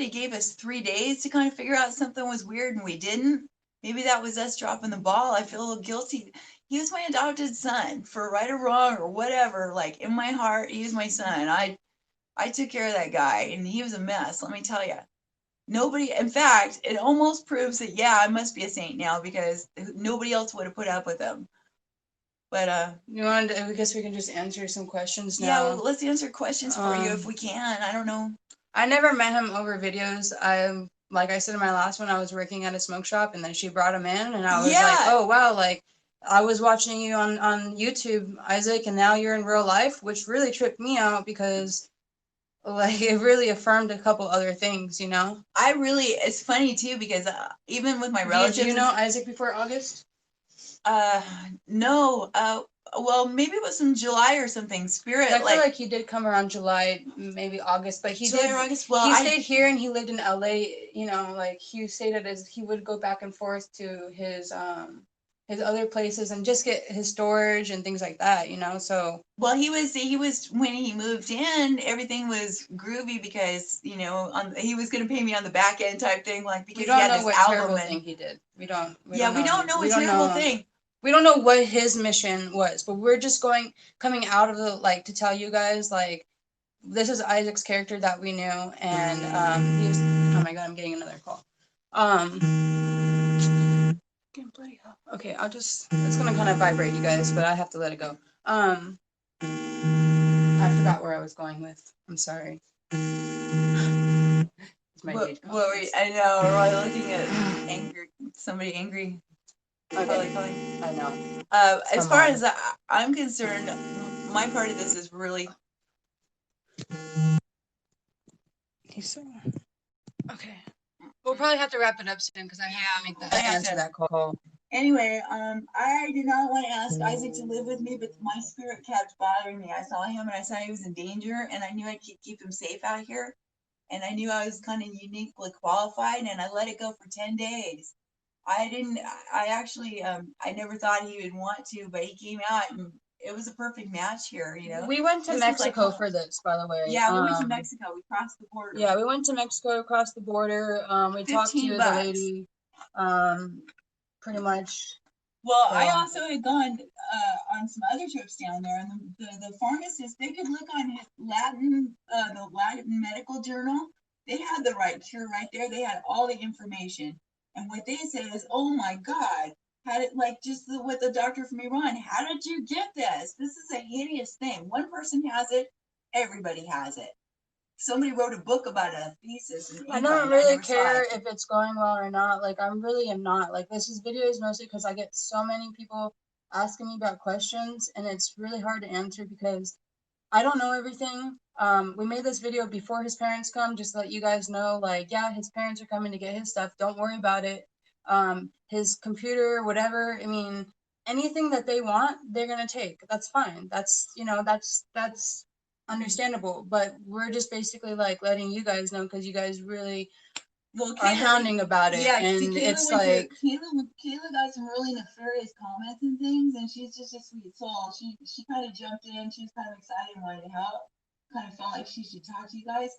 he gave us 3 days to kind of figure out something was weird, and we didn't. Maybe that was us dropping the ball. I feel a little guilty. He was my adopted son, for right or wrong or whatever. Like, in my heart, he was my son. I took care of that guy, and he was a mess, let me tell you. Nobody, in fact, it almost proves that, yeah, I must be a saint now, because nobody else would have put up with him. But You wanted to, I guess we can just answer some questions yeah, now. well, let's answer questions for you if Um, we can. I don't know. I never met him over videos. Like I said in my last one, I was working at a smoke shop, and then she brought him in, and I was like, Yeah, oh wow, like I was watching you on YouTube, Isaac, and now you're in real life, which really tripped me out because like it really affirmed a couple other things, you know. I really. It's funny too because even with my Do relatives, you know Isaac before August? uh, no, well, maybe it was in July or something. Spirit, I feel like like he did come around July, maybe August, but he July did. or August. Well, He I stayed here and he lived in LA. You know, like he stated as he would go back and forth to his other places and just get his storage and things like that. You know, so well, he was when he moved in, everything was groovy because he was going to pay me on the back end type thing, like we because he don't had know this what album terrible and thing he did. We don't yeah, we know. don't know We a don't terrible know. thing. We don't know what his mission was, but we're just coming out of the like to tell you guys like this is Isaac's character that we knew, and he was. Oh my god, I'm getting another call. Bloody hell. Okay, I'll just. It's gonna kind of vibrate, you guys, but I have to let it go. I forgot where I was going with. I'm sorry. It's my What, page what were comments. I know, we're probably looking at somebody angry. Okay, Probably. I know. As Come far on. as I'm concerned, my part of this is really He's so. Okay. We'll probably have to wrap it up soon because I have to make that I have answer to. that call. Anyway, I did not want to ask Isaac to live with me, but my spirit kept bothering me. I saw him and I saw he was in danger, and I knew I could keep him safe out here. And I knew I was kind of uniquely qualified, and I let it go for 10 days. I didn't, I actually, I never thought he would want to, but he came out and it was a perfect match here, you know? We went to This is like Mexico home. for this, by the way. Yeah, we went to Mexico. We crossed the border. Yeah, we went to Mexico across the border. We talked 15 to the bucks. lady, pretty much. Well, So, I also had gone on some other trips down there, and the pharmacist, they could look on his the Latin medical journal. They had the right cure right there. They had all the information, and what they said is, "Oh my God, had it like just what the doctor from Iran? How did you get this? This is a hideous thing. One person has it, everybody has it." Somebody wrote a book about a thesis in I England. don't really never saw care it. if it's going well or not. Like, I'm really am not. Like, this is videos mostly because I get so many people asking me about questions, and it's really hard to answer because I don't know everything. We made this video before his parents come, just to let you guys know, like, yeah, his parents are coming to get his stuff. Don't worry about it. His computer, whatever. I mean, anything that they want, they're gonna take. That's fine. That's understandable. But we're just basically like letting you guys know because you guys really Well, are Kayla, hounding about it, yeah, and Kayla it's went like to Kayla got some really nefarious comments and things, and she's just a sweet soul. She kind of jumped in. She was kind of excited and wanted to help. Kind of felt like she should talk to you guys.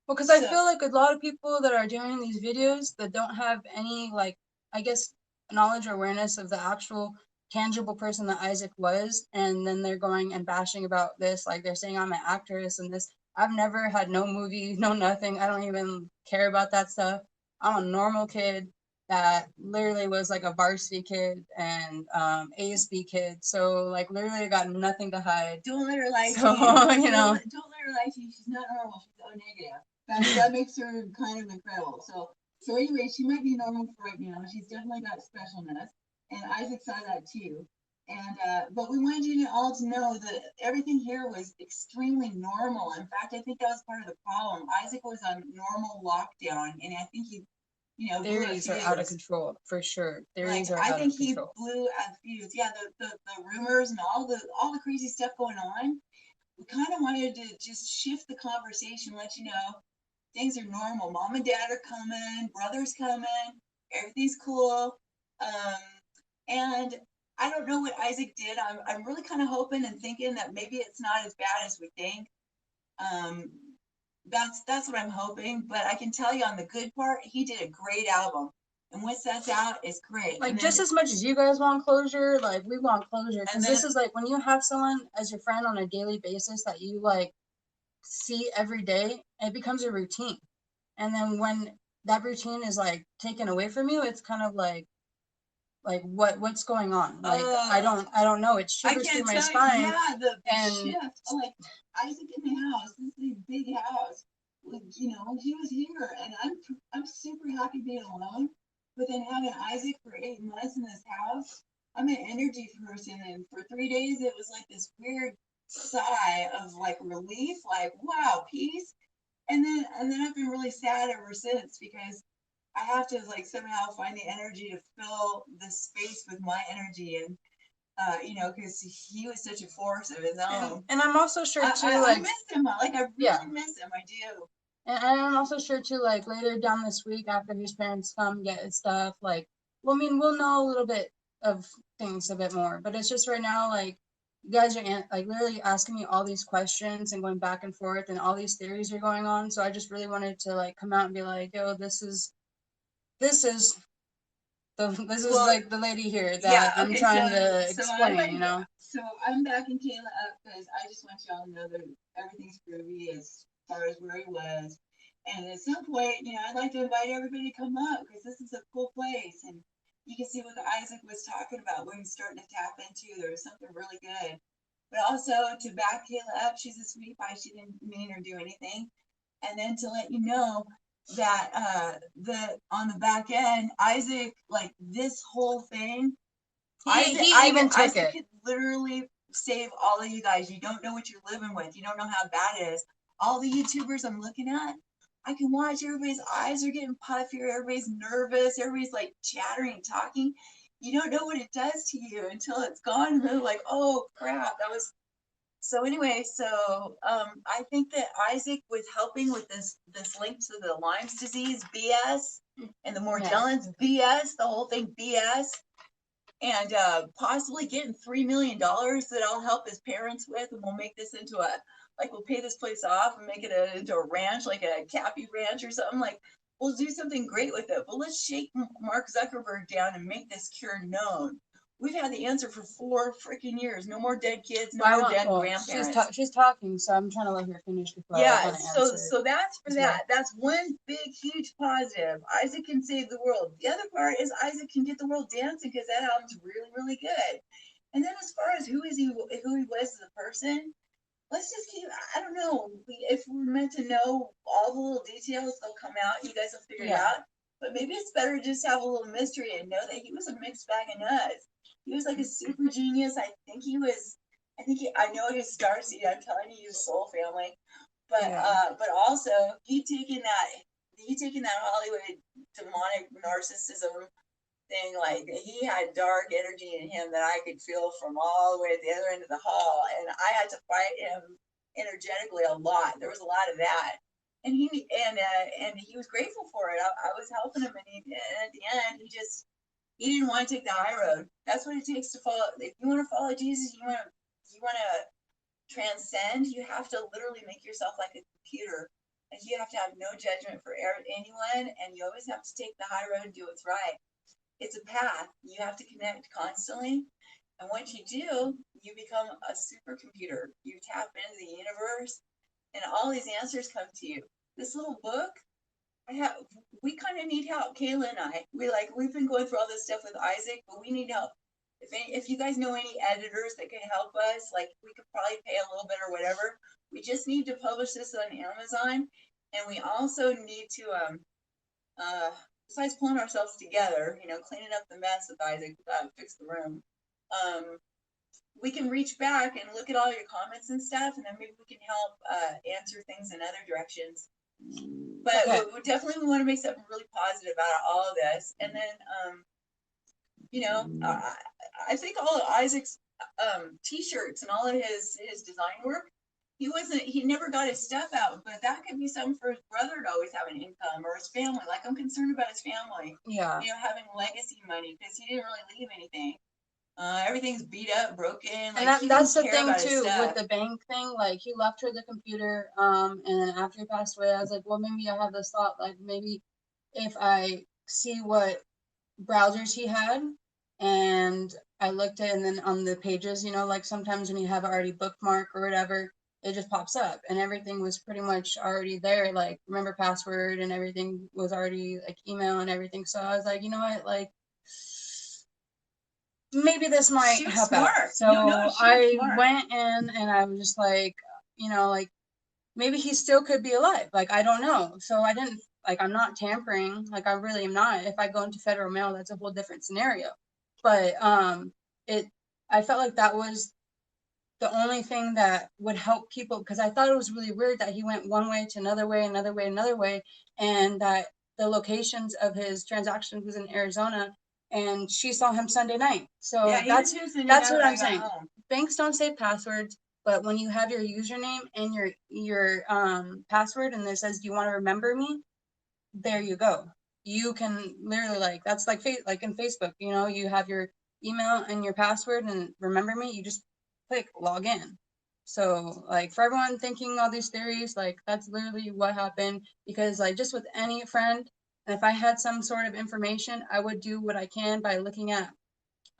well, because I feel like a lot of people that are doing these videos that don't have any, like, I guess, knowledge or awareness of the actual tangible person that Isaac was, and then they're going and bashing about this, like they're saying I'm an actress and this. I've never had no movie, no nothing. I don't even care about that stuff. I'm a normal kid that literally was like a varsity kid and ASB kid. So like literally I got nothing to hide. Don't let her lie So, to you. you know. Don't let her lie to you. She's not normal. She's O negative. That makes her kind of incredible. So anyway, she might be normal for right now. She's definitely got specialness, and Isaac saw that too. And but we wanted you all to know that everything here was extremely normal. In fact, I think that was part of the problem. Isaac was on normal lockdown, and I think he, Theories are out of control for sure. Theories are I out think of he control. blew a fuse. Yeah, the rumors and all the crazy stuff going on. We kind of wanted to just shift the conversation, let you know things are normal. Mom and dad are coming, brother's coming, everything's cool. And I don't know what Isaac did. I'm really kind of hoping and thinking that maybe it's not as bad as we think. Um, that's what I'm hoping. But I can tell you on the good part, he did a great album. And once that's out, it's great. Like just as much as you guys want closure, like we want closure. Because this is like when you have someone as your friend on a daily basis that you like see every day, it becomes a routine. And then when that routine is like taken away from you, it's kind of like like what's going on? Like I don't know. It I shivers through can't my tell spine. you. Yeah, the And shift. Like Isaac in the house. This is a big house. Like, you know, he was here, and I'm super happy being alone. But then having Isaac for 8 months in this house, I'm an energy person, and for 3 days it was like this weird sigh of like relief, like wow, peace. And then I've been really sad ever since because I have to like somehow find the energy to fill this space with my energy and you know, because he was such a force of his own. and I'm also sure too, I like miss him. Like I yeah. really miss him. I do. And I'm also sure too, like later down this week after his parents come get his stuff, like well, I mean, we'll know a little bit of things a bit more. But it's just right now, like you guys are like literally asking me all these questions and going back and forth, and all these theories are going on. So I just really wanted to like come out and be like, yo, this is this is Well, like the lady here yeah. that I'm Okay. trying to So explain, like, you know? so I'm backing Kayla up because I just want y'all to know that everything's groovy as far as where he was. And at some point, you know, I'd like to invite everybody to come up because this is a cool place. And you can see what Isaac was talking about, what he's starting to tap into. There was something really good. But also to back Kayla up, she's a sweet pie. She didn't mean or do anything. And then to let you know that the on the back end, Isaac, like this whole thing, He even took Isaac it. could literally save all of you guys. You don't know what you're living with. You don't know how bad it is. All the YouTubers I'm looking at, I can watch everybody's eyes are getting puffier, everybody's nervous, everybody's like chattering and talking. You don't know what it does to you until it's gone. And they're like, oh crap, that was so anyway, so I think that Isaac was helping with this link to the Lyme's disease BS and the Morgellons BS, the whole thing BS, and possibly getting $3 million that I'll help his parents with, and we'll make this into a like we'll pay this place off and make it into a ranch, like a Kappy ranch or something. Like we'll do something great with it. But let's shake Mark Zuckerberg down and make this cure known. We've had the answer for 4 freaking years. No more dead kids, no more dead grandparents. She's talking, so I'm trying to let her finish before I Yeah, kind of so answer. so that's for as well. that. That's one big, huge positive. Isaac can save the world. The other part is Isaac can get the world dancing because that album's really, really good. And then as far as who he was as a person, let's just keep. I don't know if we're meant to know all the little details. They'll come out. You guys will figure it out. But maybe it's better to just have a little mystery and know that he was a mixed bag of nuts. He was like a super genius. I think he was. I know his star seed. I'm telling you, his soul family. But also he taken that Hollywood demonic narcissism thing, like he had dark energy in him that I could feel from all the way at the other end of the hall, and I had to fight him energetically a lot. There was a lot of that, and he was grateful for it. I was helping him, and at the end, he didn't want to take the high road. That's what it takes to follow. If you want to follow Jesus, you want to transcend. You have to literally make yourself like a computer, and you have to have no judgment for anyone, and you always have to take the high road and do what's right. It's a path. You have to connect constantly. And once you do, you become a supercomputer. You tap into the universe and all these answers come to you. This little book, we kind of need help, Kayla and I. We've been going through all this stuff with Isaac, but we need help. If you guys know any editors that can help us, like we could probably pay a little bit or whatever. We just need to publish this on Amazon, and we also need to besides pulling ourselves together, you know, cleaning up the mess with Isaac, fix the room, we can reach back and look at all your comments and stuff, and then maybe we can help answer things in other directions. But we definitely want to make something really positive out of all of this. And then, you know, I think all of Isaac's T-shirts and all of his design work, he never got his stuff out, but that could be something for his brother to always have an income, or his family. Like I'm concerned about his family. Yeah. You know, having legacy money because he didn't really leave anything. Everything's beat up, broken. Like, and that's the thing too with the bank thing. Like he left her the computer, and then after he passed away, I was like, well, maybe I have this thought, like maybe if I see what browsers he had, and I looked at, and then on the pages, you know, like sometimes when you have it already bookmarked or whatever, it just pops up, and everything was pretty much already there. Like remember password and everything was already like email and everything. So I was like, you know what, like maybe this might She was help smart. out. So No, she was I smart. went in and I was just like, like maybe he still could be alive. Like, I don't know. So I didn't, like, I'm not tampering. Like, I really am not. If I go into federal mail, that's a whole different scenario. But it, I felt like that was the only thing that would help people, because I thought it was really weird that he went one way to another way, another way, another way, and that the locations of his transactions was in Arizona, and she saw him Sunday night. So Yeah, that's that's what I'm saying. Banks don't save passwords, but when you have your username and your password, and it says, "Do you want to remember me?" There you go. You can literally, like, that's like like in Facebook, you have your email and your password and remember me, you just click log in. So like for everyone thinking all these theories, like that's literally what happened, because like just with any friend, and if I had some sort of information, I would do what I can by looking at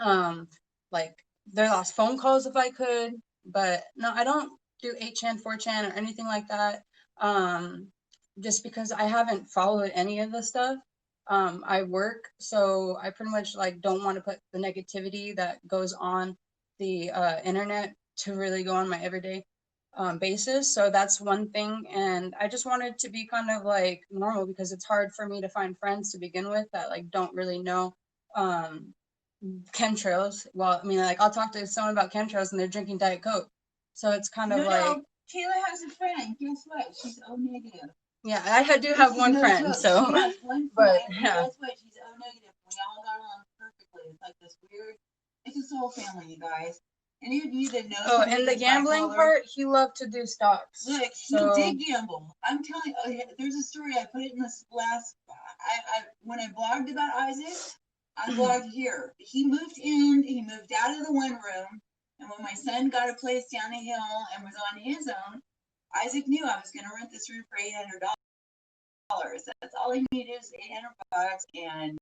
um like their last phone calls if I could. But no, I don't do 8chan, 4chan, or anything like that. Um, just because I haven't followed any of the stuff. I work, so I pretty much like don't want to put the negativity that goes on the internet to really go on my everyday basis. So that's one thing. And I just wanted to be kind of like normal, because it's hard for me to find friends to begin with that like don't really know um chemtrails. Well, I mean, like I'll talk to someone about chemtrails and they're drinking Diet Coke. So it's kind of like, Kayla has a friend. Guess what? She's O negative. yeah, I do have one friend. So, She has one but friend. yeah. Guess what? She's O negative. We all got along perfectly. It's like this weird. It's a soul family, you guys. Any of you that know Oh, somebody and the that's gambling bipolar, part, he loved to do stocks. look, So he did gamble. I'm telling you, oh, yeah, there's a story. I put it in this last. When I blogged about Isaac, I blogged here. He moved in. He moved out of the one room, and when my son got a place down the hill and was on his own, Isaac knew I was going to rent this room for $800. That's all he needed is $800, and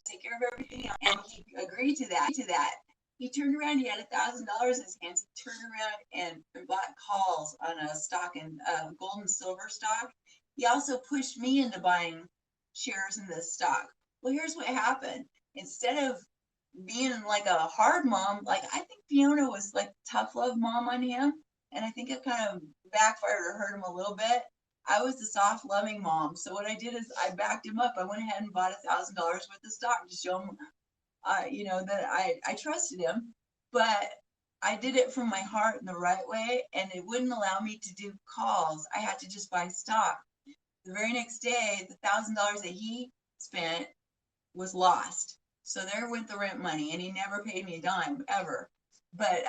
take care of everything. And he agreed to that. He turned around. He had $1,000 in his hands. He turned around and bought calls on a stock and gold and silver stock. He also pushed me into buying shares in this stock. Well, here's what happened. Instead of being like a hard mom, like I think Fiona was like tough love mom on him, and I think it kind of backfired or hurt him a little bit. I was the soft, loving mom. So what I did is I backed him up. I went ahead and bought $1,000 worth of stock to show him, that I trusted him. But I did it from my heart in the right way, and it wouldn't allow me to do calls. I had to just buy stock. The very next day, the $1,000 that he spent was lost. So there went the rent money, and he never paid me a dime ever. But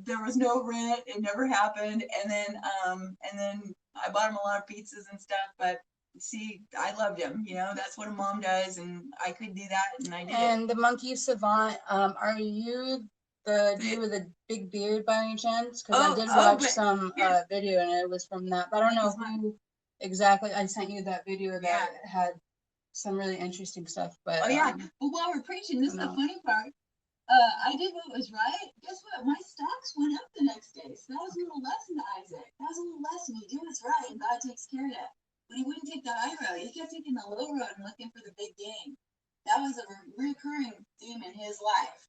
there was no rent; it never happened. And then I bought him a lot of pizzas and stuff. But see, I loved him. That's what a mom does, and I could do that, and I did it. And the monkey savant, are you the dude with a big beard by any chance? Because I did watch some video and it was from that. But I don't know who exactly. I sent you that video that had some really interesting stuff. But But while we're preaching, this is the funny part. I did what was right. Guess what? My stocks went up the next day. So that was a little lesson to Isaac. That was a little lesson. You do what's right, and God takes care of that. But he wouldn't take the high road. He kept taking the low road and looking for the big game. That was a recurring theme in his life.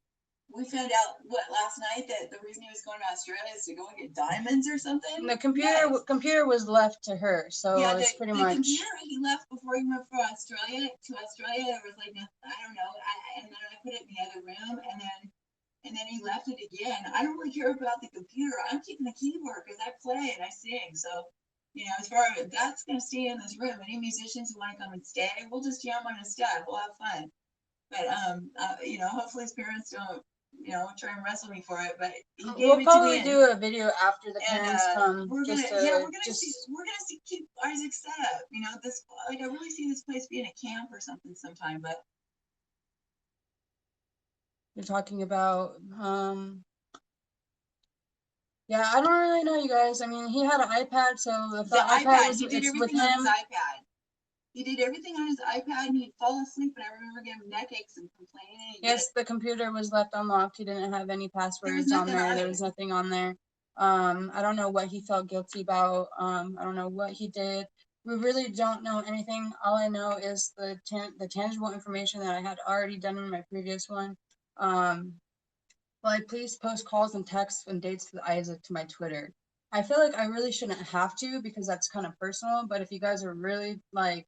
We found out last night that the reason he was going to Australia is to go and get diamonds or something. The computer was left to her, so it's pretty much. The computer he left before he went to Australia. There was like I don't know. And then I put it in the other room, and then he left it again. I don't really care about the computer. I'm keeping the keyboard because I play and I sing. So as far as that's gonna stay in this room. Any musicians who want to come and stay, we'll just jam on his stuff. We'll have fun. But hopefully his parents don't try and wrestle me for it. But we'll probably do a video after the parents come. We're gonna keep Isaac set up. This I really see this place being a camp or something sometime. But you're talking about yeah, I don't really know, you guys. I mean, he had an iPad, so if the iPad was, it's with him. He did everything on his iPad, and he'd fall asleep, and I remember getting neck aches and complaining. Yes, the computer was left unlocked. He didn't have any passwords on there. There was nothing on there. I don't know what he felt guilty about. I don't know what he did. We really don't know anything. All I know is the tangible information that I had already done in my previous one. like, please post calls and texts and dates with Isaac to my Twitter. I feel like I really shouldn't have to because that's kind of personal. But if you guys are really like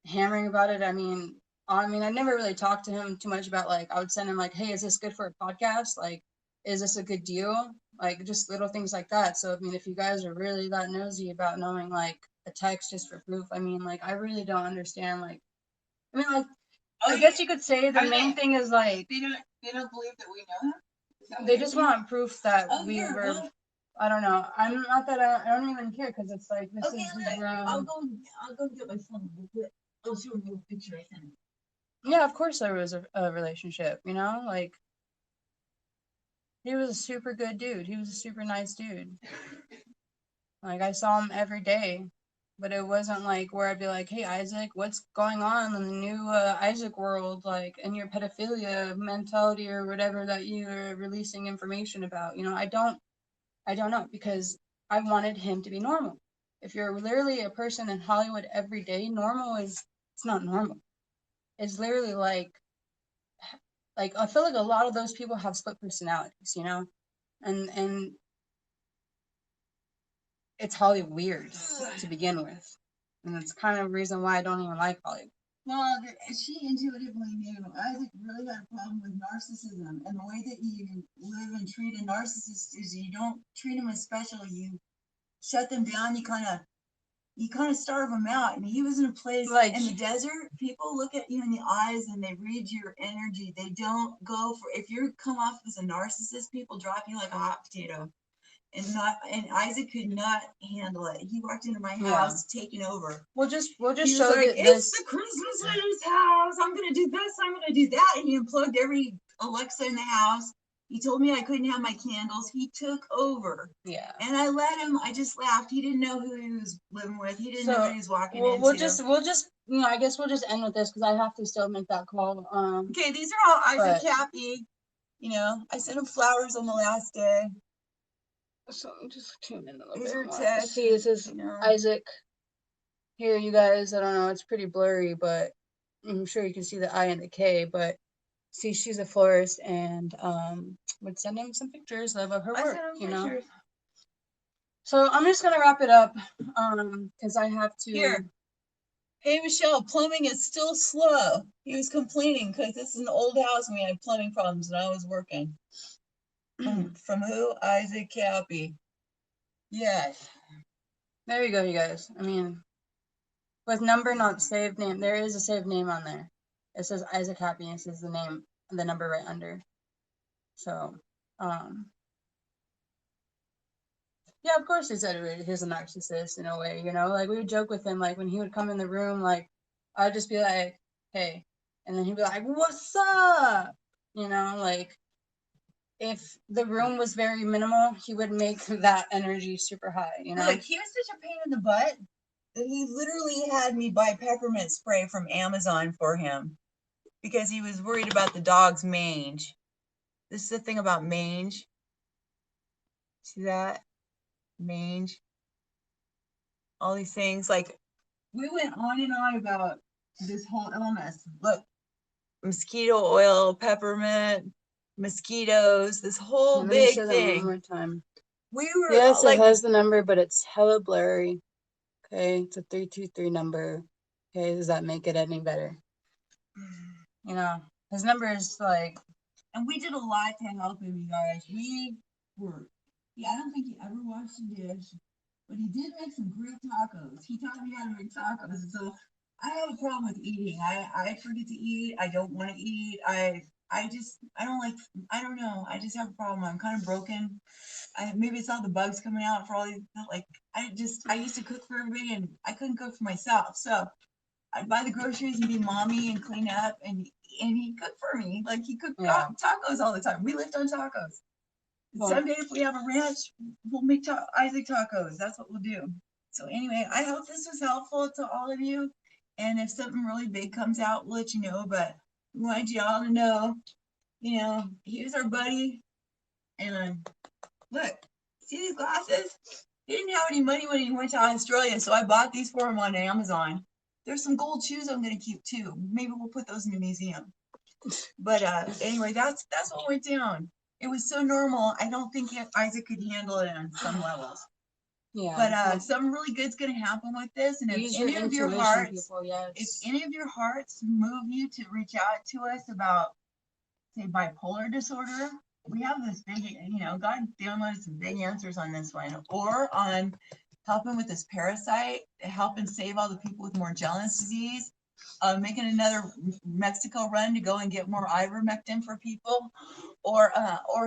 hammering about it, I never really talked to him too much about like I would send him like, hey, is this good for a podcast? Like, is this a good deal? Like just little things like that. So I mean, if you guys are really that nosy about knowing like a text just for proof, I mean, like I really don't understand. Like, I mean, like I guess you could say the main thing is like They don't believe that we know him. they just want proof that we here, were. well, I don't know. I'm not that I don't even care because it's like this okay, is his look, I'll room. go. I'll go get my phone. I'll show you a picture I sent. Yeah, of course there was a relationship. You know, like he was a super good dude. He was a super nice dude. Like I saw him every day, but it wasn't like where I'd be like, "Hey Isaac, what's going on in the new Isaac world, like in your pedophilia mentality or whatever that you're releasing information about?" You know, I don't know because I wanted him to be normal. If you're literally a person in Hollywood every day, normal is it's not normal. It's literally like I feel like a lot of those people have split personalities, you know, and it's Hollywood weird to begin with, and it's kind of the reason why I don't even like Hollywood. Well, she intuitively knew Isaac really had a problem with narcissism, and the way that you live and treat a narcissist is you don't treat them as special. You shut them down. You kind of starve them out. And he was in a place Like in the desert. People look at you in the eyes and they read your energy. They don't go for if you come off as a narcissist. People drop you like a hot potato. And Isaac could not handle it. He walked into my house taking over. We'll just He show was like, that it's this. the Christmas in his house. I'm gonna do this. I'm gonna do that. And he unplugged every Alexa in the house. He told me I couldn't have my candles. He took over. Yeah. And I let him. I just laughed. He didn't know who he was living with. He didn't know what he was walking we'll, into. we'll just I guess we'll just end with this because I have to still make that call. Okay, these are all Isaac Kappy. You know, I sent him flowers on the last day. So just tune in a little These bit are more. texts, See, this is Isaac. Here, you guys. I don't know. It's pretty blurry, but I'm sure you can see the I and the K. But see, she's a florist, and would send him some pictures of her work. You know. So I'm just gonna wrap it up, because I have to. Here. Hey, Michelle, plumbing is still slow. He was complaining because this is an old house and we had plumbing problems and I was working. From who? Isaac Kappy. Yes. There you go, you guys. I mean, with number not saved name, there is a saved name on there. It says Isaac Happy, and it says the name and the number right under. So, yeah, of course he said he's a narcissist in a way, you know. Like we would joke with him, like when he would come in the room, like I'd just be like, "Hey," and then he'd be like, "What's up?" You know, like if the room was very minimal, he would make that energy super high. You know. Look, he was such a pain in the butt that he literally had me buy peppermint spray from Amazon for him because he was worried about the dog's mange. This is the thing about mange. See that? Mange. All these things. Like, we went on and on about this whole illness. Look, mosquito oil, peppermint, mosquitoes, this whole big thing. One more time. We were yes, like, it has the number, but it's hella blurry. Okay, it's a 323 number. Okay, does that make it any better? You know, his number is like. And we did a lot to help him, you guys. We were. Yeah, I don't think he ever washed a dish, but he did make some great tacos. He taught me how to make tacos. So I have a problem with eating. I forget to eat. I don't want to eat. I don't like. I don't know. I just have a problem. I'm kind of broken. Maybe it's all the bugs coming out for all these. Like I used to cook for everybody, and I couldn't cook for myself. So I'd buy the groceries and be mommy and clean up, and he cooked for me. Like he cooked tacos all the time. We lived on tacos. Someday if we have a ranch, we'll make Isaac tacos. That's what we'll do. So anyway, I hope this was helpful to all of you. And if something really big comes out, we'll let you know. But we want you all to know, he was our buddy. And look, see these glasses? He didn't have any money when he went to Australia, so I bought these for him on Amazon. There's some gold shoes I'm gonna keep too. Maybe we'll put those in the museum. But anyway, that's what went down. It was so normal. I don't think Isaac could handle it on some levels. Yeah. But something really good's going to happen with this. And if Use any your of your intuition, hearts, people. Yes. if any of your hearts move you to reach out to us about, say, bipolar disorder, we have this big, God downloaded some big answers on this one, or on helping with this parasite, helping save all the people with Morgellons disease, making another Mexico run to go and get more ivermectin for people, or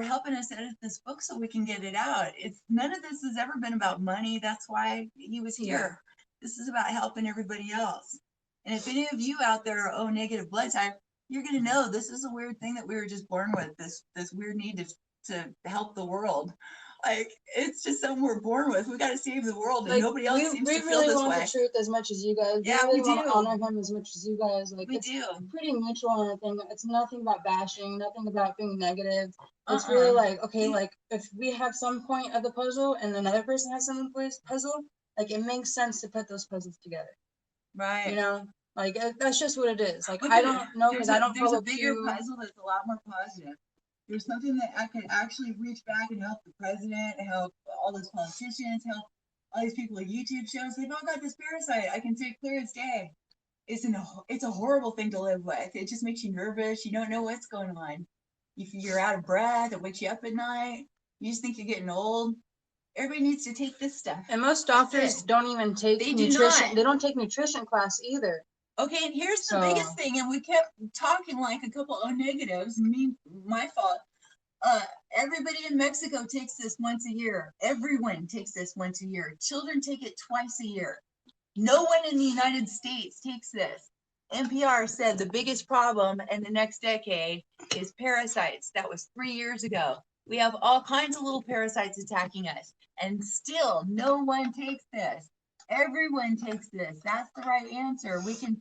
helping us edit this book so we can get it out. It's none of this has ever been about money. That's why he was here. Yeah. This is about helping everybody else. And if any of you out there are O negative blood type, you're gonna know this is a weird thing that we were just born with. This weird need to help the world. Like, it's just something we're born with. We got to save the world, and Like, nobody else seems we to feel really this want way. the truth as much as you guys. Yeah, we we want to do. honor him as much as you guys. Like, We it's do. pretty mutual on a thing. It's nothing about bashing, nothing about being negative. It's really like, okay, like if we have some point of the puzzle and another person has some puzzle, like it makes sense to put those puzzles together. Right. You know, like that's just what it is. Like, Look I at don't know because I don't there's follow a bigger Q. puzzle that's a lot more positive. There's something that I could actually reach back and help the president, help all those politicians, help all these people at YouTube shows. They've all got this parasite. I can say clear as day. It's a horrible thing to live with. It just makes you nervous. You don't know what's going on. If you're out of breath, it wakes you up at night. You just think you're getting old. Everybody needs to take this stuff. And most doctors don't even take nutrition. They don't take nutrition class either. Okay, and here's the biggest thing, and we kept talking like a couple of negatives. My fault. Everybody in Mexico takes this once a year. Everyone takes this once a year. Children take it twice a year. No one in the United States takes this. NPR said the biggest problem in the next decade is parasites. That was 3 years ago. We have all kinds of little parasites attacking us, and still no one takes this. Everyone takes this. That's the right answer. We can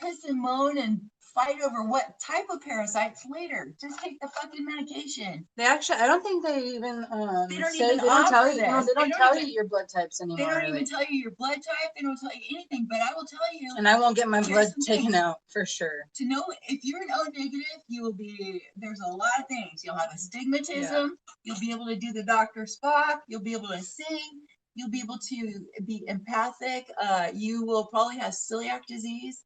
piss and moan and fight over what type of parasites later. Just take the fucking medication. They actually, I don't think they even They don't say, even they don't tell offer you. No, this. they They don't don't tell even- you your blood types anymore. They don't really. even tell you your blood type. They don't tell you anything. But I will tell you. And I won't get my Here's blood some taken things. out for sure. To know if you're an O negative, you will be, there's a lot of things. You'll have astigmatism. You'll be able to do the Dr. Spock. You'll be able to sing. You'll be able to be empathic. You will probably have celiac disease.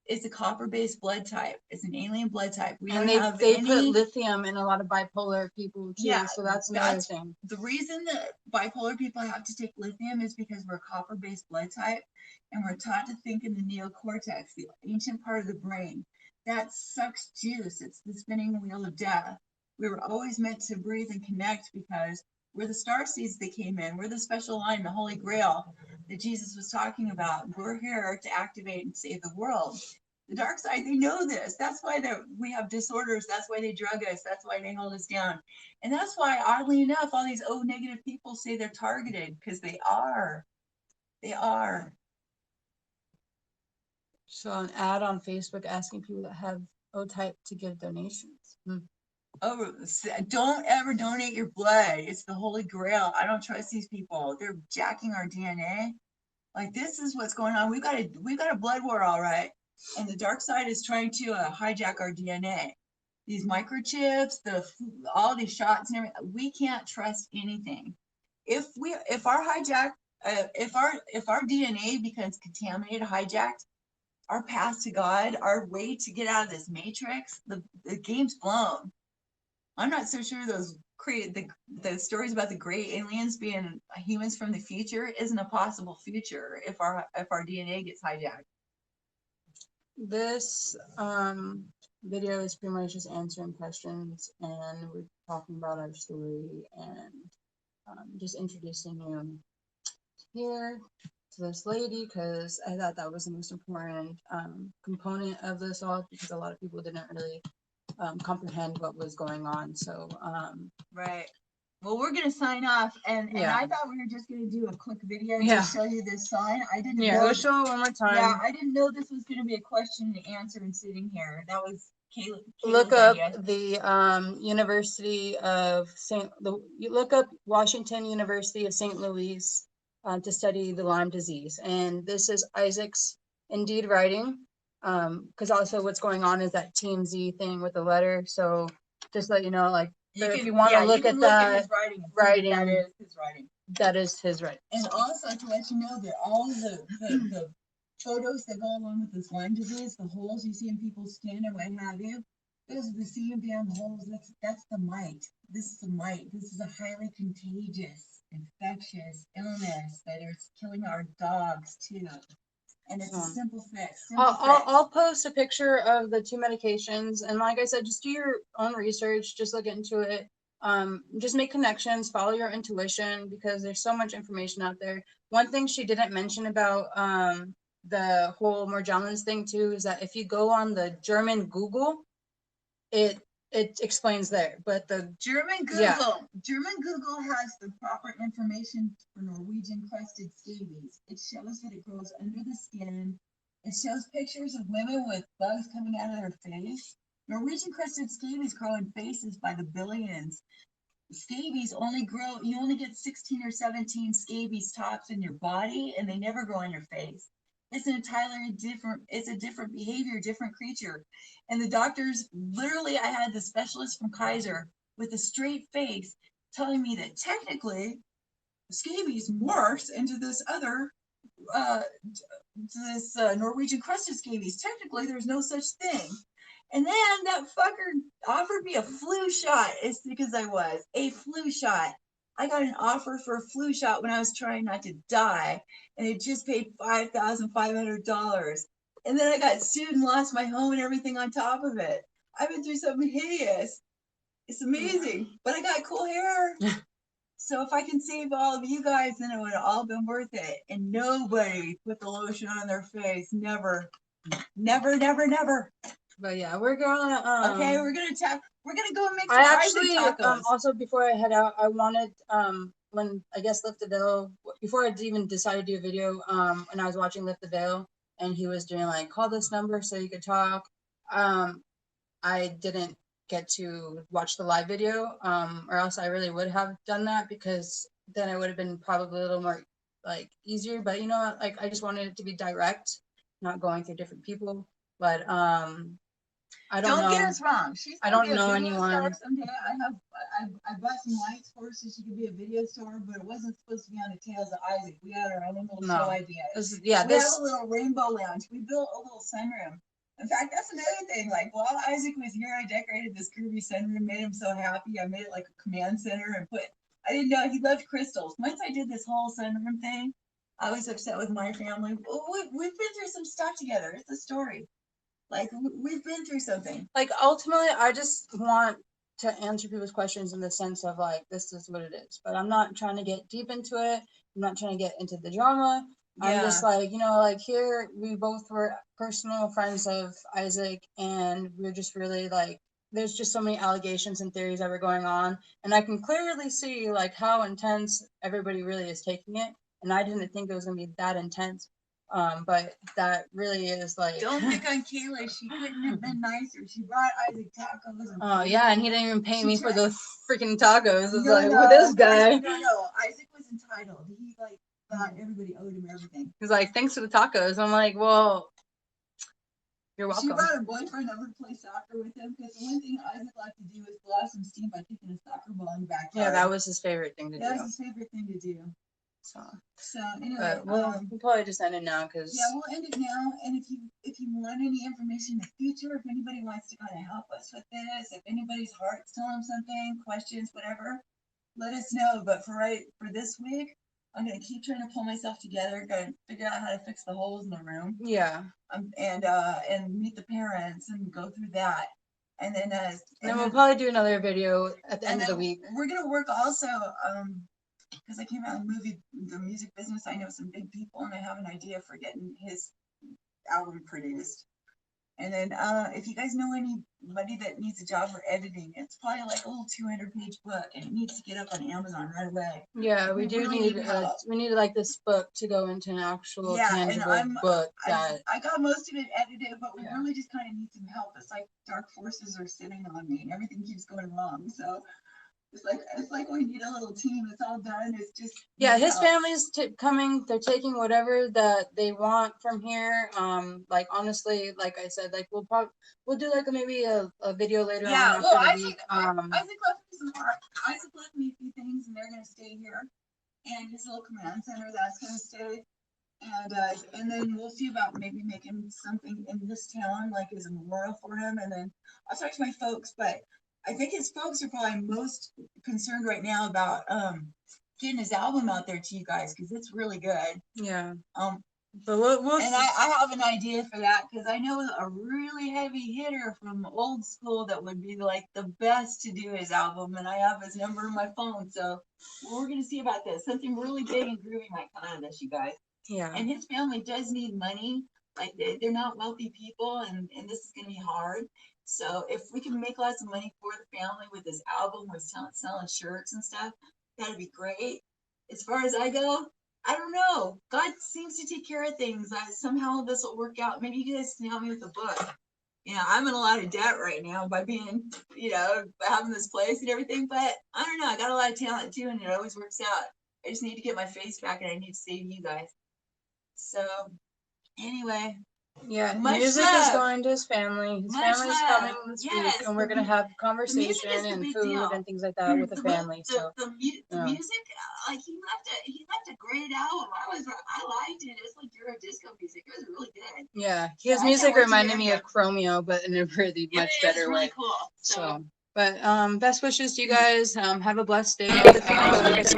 It's a copper-based blood type. It's an alien blood type. We And don't have they any. put lithium in a lot of bipolar people too. Yeah, So that's another thing. The reason that bipolar people have to take lithium is because we're a copper-based blood type, and we're taught to think in the neocortex, the ancient part of the brain. That sucks juice. It's the spinning wheel of death. We were always meant to breathe and connect because we're the star seeds that came in. We're the special line, the Holy Grail that Jesus was talking about. We're here to activate and save the world. The dark side, they know this. That's why we have disorders. That's why they drug us. That's why they hold us down. And that's why, oddly enough, all these O negative people say they're targeted, because they are. They are. So an ad on Facebook asking people that have O type to give donations. Oh, don't ever donate your blood. It's the Holy Grail. I don't trust these people. They're jacking our DNA. Like, this is what's going on. We've got a blood war, all right. And the dark side is trying to hijack our DNA. These microchips, all these shots and everything. We can't trust anything. If our DNA becomes contaminated, hijacked, our path to God, our way to get out of this matrix, the game's blown. I'm not so sure those the stories about the great aliens being humans from the future isn't a possible future if our DNA gets hijacked. This video is pretty much just answering questions, and we're talking about our story and just introducing you here to this lady, because I thought that was the most important component of this all, because a lot of people didn't really comprehend what was going on. So right. Well, we're gonna sign off, and I thought we were just gonna do a quick video to show you this sign. I didn't know. Yeah, we'll show it one more time. Yeah, I didn't know this was gonna be a question and answer and sitting here. That was Kayla. Look up the University of you look up Washington University of St. Louis to study the Lyme disease, and this is Isaac's indeed writing, because also what's going on is that TMZ thing with the letter. So just let you know, like, You if can, you want yeah, to you look can at look at that his writing. And writing, that is his writing. that is his right. And also to let you know that all the photos that go along with this Lyme disease, the holes you see in people's skin and what have you, those are the same damn holes. That's the mite. This is the mite. This is a highly contagious, infectious illness that is killing our dogs too. And it's a simple fix. I'll post a picture of the 2 medications, and like I said, just do your own research, just look into it. Just make connections, follow your intuition, because there's so much information out there. One thing she didn't mention about the whole Morgellons thing too is that if you go on the German Google, it explains there. But the German Google, German Google has the proper information for Norwegian crested scabies. It shows that it grows under the skin. It shows pictures of women with bugs coming out of their face. Norwegian crested scabies grow in faces by the billions. Scabies only grow, you only get 16 or 17 scabies tops in your body, and they never grow on your face. It's an entirely different, it's a different behavior, different creature. And the doctors, literally, I had the specialist from Kaiser with a straight face telling me that technically scabies morphs into this other, Norwegian crested scabies. Technically, there's no such thing. And then that fucker offered me a flu shot. It's because I was a flu shot. I got an offer for a flu shot when I was trying not to die, and it just paid $5,500. And then I got sued and lost my home and everything on top of it. I've been through something hideous. It's amazing, but I got cool hair. So if I can save all of you guys, then it would have all been worth it. And nobody put the lotion on their face. Never, never, never, never. But yeah, we're gonna okay, we're gonna go and make some I actually tacos. also, before I head out, I wanted when I guess Lift the Veil, before I even decided to do a video, when I was watching Lift the Veil and he was doing like call this number so you could talk, I didn't get to watch the live video, or else I really would have done that, because then it would have been probably a little more like easier. But you know what, like I just wanted it to be direct, not going through different people. But I don't know. Get us wrong. I don't know anyone. Someday I bought some lights for her so she could be a video star, but it wasn't supposed to be on the Tales of Isaac. We had our own little show idea. We have a little rainbow lounge. We built a little sunroom. In fact, that's another thing. Like while Isaac was here, I decorated this groovy sunroom, made him so happy. I made it like a command center and I didn't know he loved crystals. Once I did this whole sunroom thing, I was upset with my family. We've been through some stuff together. It's a story. Like we've been through something. Like ultimately, I just want to answer people's questions in the sense of like, this is what it is. But I'm not trying to get deep into it. I'm not trying to get into the drama. Yeah. I'm just like, like here we both were personal friends of Isaac, and we're just really like, there's just so many allegations and theories that were going on, and I can clearly see like how intense everybody really is taking it. And I didn't think it was gonna be that intense. But that really is like. Don't pick on Kayla. She couldn't have been nicer. She brought Isaac tacos. Oh yeah, and he didn't even pay me for the freaking tacos. It's like, with this guy. No. Isaac was entitled. He like thought everybody owed him everything. He's like, thanks for the tacos. I'm like, well, you're welcome. She brought her boyfriend over to play soccer with him, because the one thing Isaac liked to do was blow off some steam by kicking a soccer ball in the backyard. Yeah, that was his favorite thing to do. That was his favorite thing to do. So anyway, we'll probably just end it now, because we'll end it now. And if you want any information in the future, if anybody wants to kind of help us with this, if anybody's heart's telling them something, questions, whatever, let us know. But for this week, I'm gonna keep trying to pull myself together, gonna figure out how to fix the holes in the room. Yeah. And meet the parents and go through that. And then we'll probably do another video at the end of the week. We're gonna work also, because I came out of the music business. I know some big people, and I have an idea for getting his album produced. And then if you guys know anybody that needs a job for editing, it's probably like a little 200-page book, and it needs to get up on Amazon right away. Yeah, we do really need like this book to go into an actual tangible book. I got most of it edited, but we really just kind of need some help. It's like dark forces are sitting on me, and everything keeps going wrong. So It's like when you get a little team. It's all done. It's just Yeah, made his out. family's coming. They're taking whatever that they want from here. Like honestly, like I said, like we'll do like maybe a video later on Yeah. after Well, the Isaac week. left me some art. Isaac left me a few things, and they're gonna stay here. And his little command center that's gonna stay. And then we'll see about maybe making something in this town, like as a memorial for him. And then I'll talk to my folks, but I think his folks are probably most concerned right now about getting his album out there to you guys because it's really good. Yeah. Um, But we'll and I have an idea for that because I know a really heavy hitter from old school that would be like the best to do his album, and I have his number in my phone. So we're gonna see about this. Something really big and groovy might come out of this, you guys. Yeah. And his family does need money. Like they're not wealthy people, and this is gonna be hard. So if we can make lots of money for the family with his album, with selling shirts and stuff, that'd be great. As far as I go, I don't know. God seems to take care of things. Somehow this will work out. Maybe you guys can help me with the book. I'm in a lot of debt right now by being, having this place and everything. But I don't know. I got a lot of talent too, and it always works out. I just need to get my face back, and I need to save you guys. So, anyway. Yeah, Much music love. Is going to his family. His Much family's love. coming this Yes, week, and we're gonna have conversation and big food deal. and things like that with the family. So The music, like he left a great album. I liked it. It's like Euro disco music. It was really good. yeah, So his I music can't wait to reminded hear me it. of Chromeo, but in a really much It better is really way. cool. So, But best wishes to you guys. Have a blessed day. Like I said,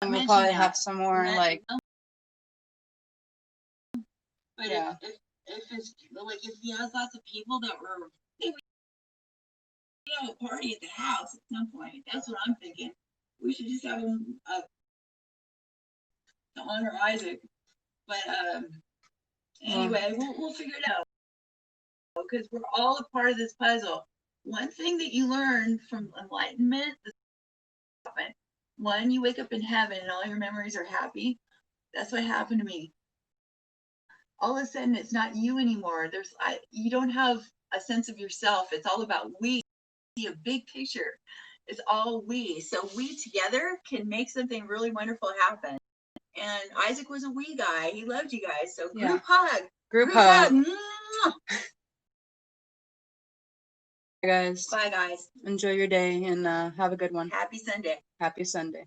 we'll probably have some more like. But Yeah. if it's like if he has lots of people that were, maybe we have a party at the house at some point. That's what I'm thinking. We should just have him to honor Isaac. But anyway, we'll figure it out because we're all a part of this puzzle. One thing that you learn from enlightenment, one, you wake up in heaven and all your memories are happy. That's what happened to me. All of a sudden, it's not you anymore. You don't have a sense of yourself. It's all about we. See a big picture. It's all we. So we together can make something really wonderful happen. And Isaac was a we guy. He loved you guys. So group hug. Group hug. Guys. Bye, guys. Enjoy your day and have a good one. Happy Sunday. Happy Sunday.